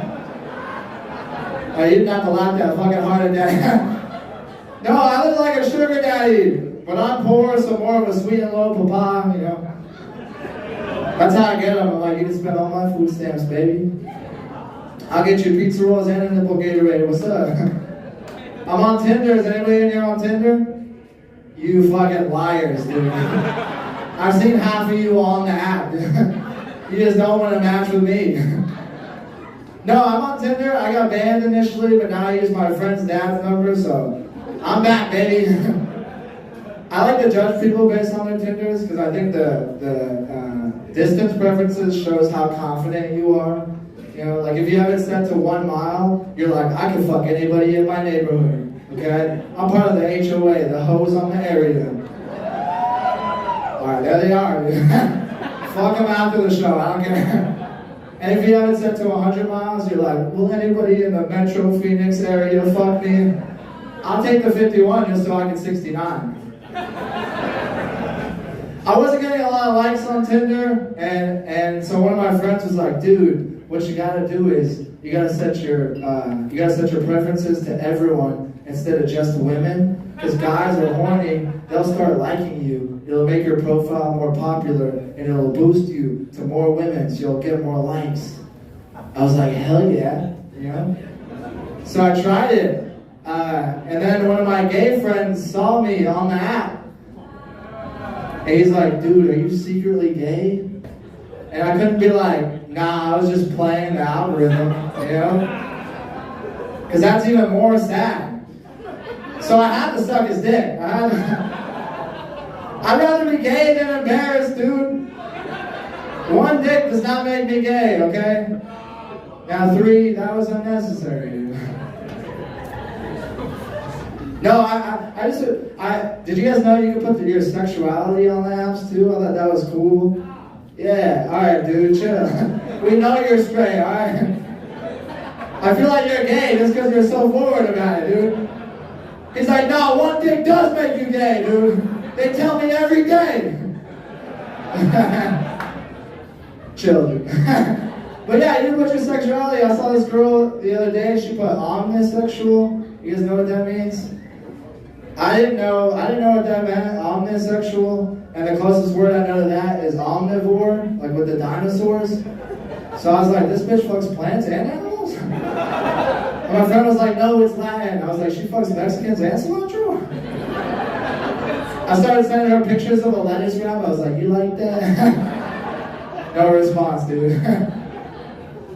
Oh, you didn't have to laugh that fucking hard at that. No, I look like a sugar daddy, but I'm poor, so more of a sweet and low papa, you know? That's how I get them. I'm like, you can spend all my food stamps, baby. I'll get you pizza rolls and a nipple Gatorade. What's up? I'm on Tinder. Is anybody in here on Tinder? You fucking liars, dude. I've seen half of you on the app. You just don't want to match with me. No, I'm on Tinder. I got banned initially, but now I use my friend's dad's number, so I'm back, baby. I like to judge people based on their Tinders because I think the distance preferences shows how confident you are. You know, like if you have it set to 1 mile, you're like, I can fuck anybody in my neighborhood, okay? I'm part of the HOA, the hoes on the area. All right, there they are. Fuck them after the show, I don't care. And if you have it set to 100 miles, you're like, will anybody in the Metro Phoenix area fuck me? I'll take the 51 just so I can 69. I wasn't getting a lot of likes on Tinder, and so one of my friends was like, dude, what you gotta do is you gotta set your preferences to everyone instead of just women. Because guys are horny, they'll start liking you. It'll make your profile more popular and it'll boost you to more women, so you'll get more likes. I was like, hell yeah, you know? So I tried it, and then one of my gay friends saw me on the app, and he's like, dude, are you secretly gay? And I couldn't be like, nah, I was just playing the algorithm, you know? Because that's even more sad. So I had to suck his dick. I'd rather be gay than embarrassed, dude. 1 dick does not make me gay, okay? Now 3, that was unnecessary, dude. No, did you guys know you could put your sexuality on the apps too? I thought that was cool. Yeah, alright dude, chill. We know you're straight, alright? I feel like you're gay just because you're so forward about it, dude. He's like, no, 1 dick does make you gay, dude. They tell me every day. Chill, dude. But yeah, you put your sexuality. I saw this girl the other day, she put omnisexual. You guys know what that means? I didn't know what that meant, omnisexual. And the closest word I know to that is omnivore, like with the dinosaurs. So I was like, this bitch fucks plants and animals? And my friend was like, no, it's Latin. I was like, she fucks Mexicans and cilantro? I started sending her pictures of a lettuce wrap. I was like, you like that? No response, dude.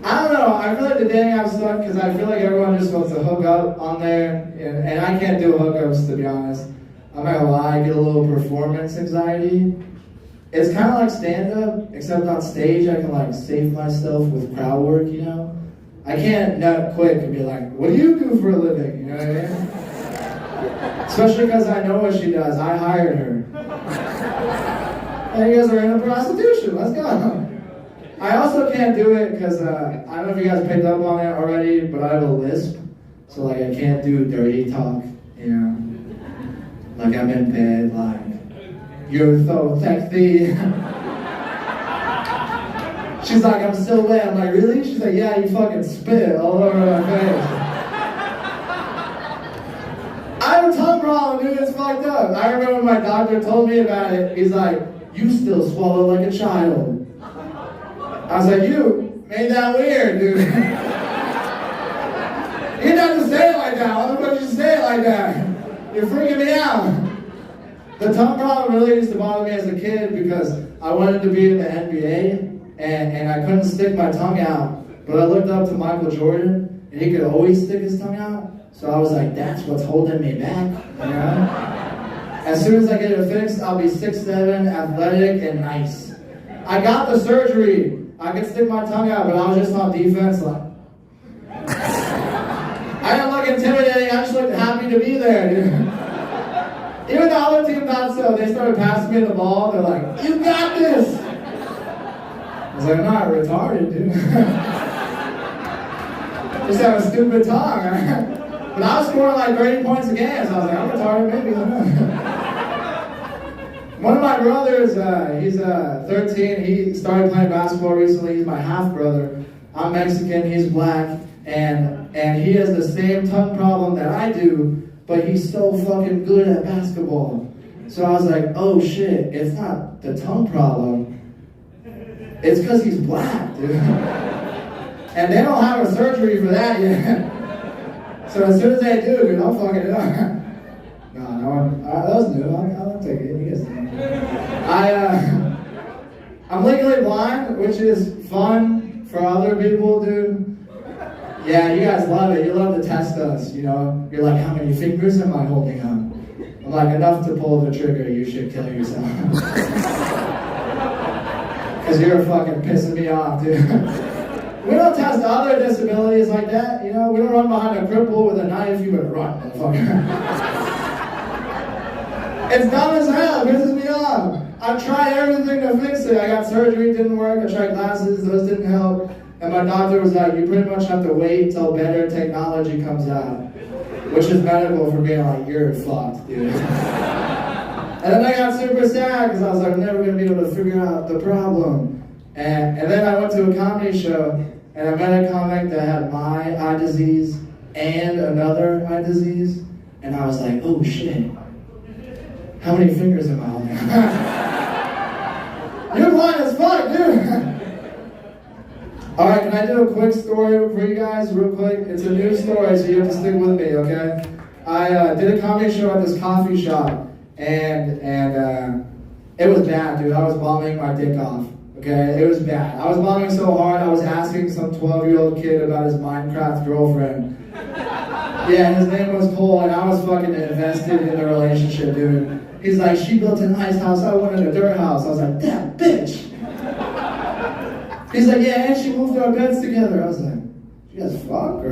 I don't know, I feel like the dating app suck because I feel like everyone just wants to hook up on there, and I can't do hookups, to be honest. I'm not gonna lie, I get a little performance anxiety. It's kind of like stand-up, except on stage I can like save myself with crowd work, you know? I can't nut quick and be like, what do you do for a living? You know what I mean? Especially because I know what she does. I hired her. And you guys are into prostitution. Let's go. I also can't do it because I don't know if you guys picked up on it already, but I have a lisp. So like I can't do dirty talk, you know? Like I'm in bed, like, you're so sexy. She's like, I'm still wet. I'm like, really? She's like, yeah, you fucking spit all over my face. I have a tongue problem, dude. It's fucked up. I remember when my doctor told me about it. He's like, you still swallow like a child. I was like, you made that weird, dude. You didn't have to say it like that. Why the fuck did you say it like that? You're freaking me out. The tongue problem really used to bother me as a kid because I wanted to be in the NBA and I couldn't stick my tongue out. But I looked up to Michael Jordan and he could always stick his tongue out. So I was like, that's what's holding me back, you know? As soon as I get it fixed, I'll be 6'7", athletic, and nice. I got the surgery. I could stick my tongue out, but I was just on defense, like. I didn't look intimidating, I just looked happy to be there, dude. Even the other team thought so. They started passing me the ball, they're like, you got this! I was like, I'm not retarded, dude. Just have a stupid tongue. But I was scoring like 30 points a game, so I was like, I'm retarded, maybe. One of my brothers, he's 13, he started playing basketball recently. He's my half-brother. I'm Mexican, he's black, and he has the same tongue problem that I do, but he's so fucking good at basketball. So I was like, oh shit, it's not the tongue problem, it's because he's black, dude. And they don't have a surgery for that yet. So as soon as they do, dude, I'm fucking it up. No, that was new. I'll take it. You guys know. I'm legally blind, which is fun for other people, dude. Yeah, you guys love it. You love to test us, you know. You're like, how many fingers am I holding up? I'm like, enough to pull the trigger. You should kill yourself. Because you're fucking pissing me off, dude. We don't test other disabilities like that, you know? We don't run behind a cripple with a knife. You would run, motherfucker. It's dumb as hell. It pisses me off. I tried everything to fix it. I got surgery, it didn't work. I tried glasses, those didn't help. And my doctor was like, you pretty much have to wait till better technology comes out. Which is medical for being like, you're fucked, dude. And then I got super sad because I was like, I'm never going to be able to figure out the problem. And then I went to a comedy show and I met a comic that had my eye disease and another eye disease. And I was like, oh shit. How many fingers am I holding? You're blind as fuck, dude. Alright, can I do a quick story for you guys, real quick? It's a new story, so you have to stick with me, okay? I did a comedy show at this coffee shop, and it was bad, dude. I was bombing my dick off, okay? It was bad. I was bombing so hard, I was asking some 12-year-old kid about his Minecraft girlfriend. Yeah, his name was Cole, and I was fucking invested in the relationship, dude. He's like, she built an ice house, I wanted a dirt house. I was like, that bitch! He's like, yeah, and she moved our beds together. I was like, you guys fuck?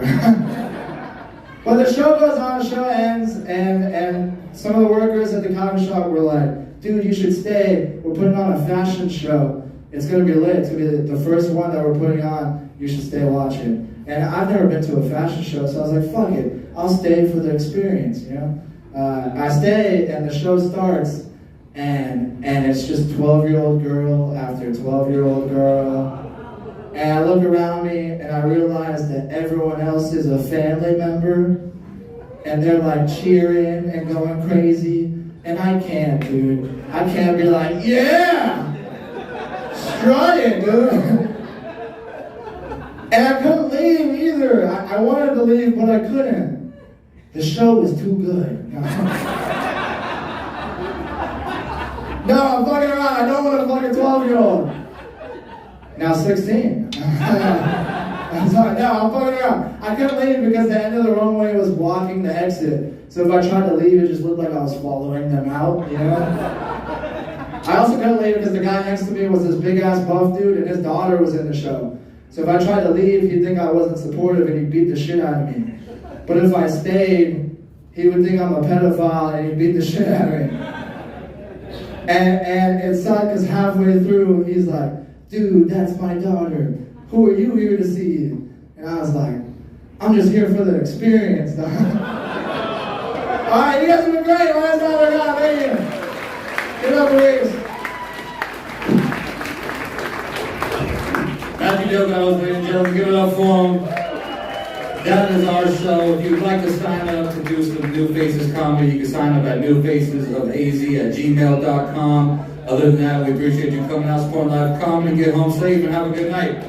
But the show goes on, the show ends, and some of the workers at the coffee shop were like, dude, you should stay. We're putting on a fashion show. It's going to be lit. It's going to be the first one that we're putting on. You should stay watch it. And I've never been to a fashion show, so I was like, fuck it. I'll stay for the experience, you know? I stay, and the show starts, and it's just 12-year-old girl after 12-year-old girl. And I look around me, and I realize that everyone else is a family member, and they're like cheering and going crazy, and I can't, dude. I can't be like, yeah! Strut it, dude! And I couldn't leave either. I wanted to leave, but I couldn't. The show was too good. No, I'm fucking around. I don't want a fucking 12-year-old. Now 16. I'm sorry. No, I'm fucking around. I couldn't leave because the end of the runway was blocking the exit. So if I tried to leave, it just looked like I was following them out, you know? I also couldn't leave because the guy next to me was this big-ass buff dude, and his daughter was in the show. So if I tried to leave, he'd think I wasn't supportive and he'd beat the shit out of me. But if I stayed, he would think I'm a pedophile and he'd beat the shit out of me. And it sucked because halfway through, he's like, dude, that's my daughter. Who are you here to see? And I was like, I'm just here for the experience. All right, you guys have been great. Last time I got, thank you. Give it up, Reeves. Matthew Delgado, ladies and gentlemen, give it up for him. That is our show. If you'd like to sign up to do some New Faces comedy, you can sign up at newfacesofaz@gmail.com. Other than that, we appreciate you coming out, supporting live comedy. Get home safe and have a good night.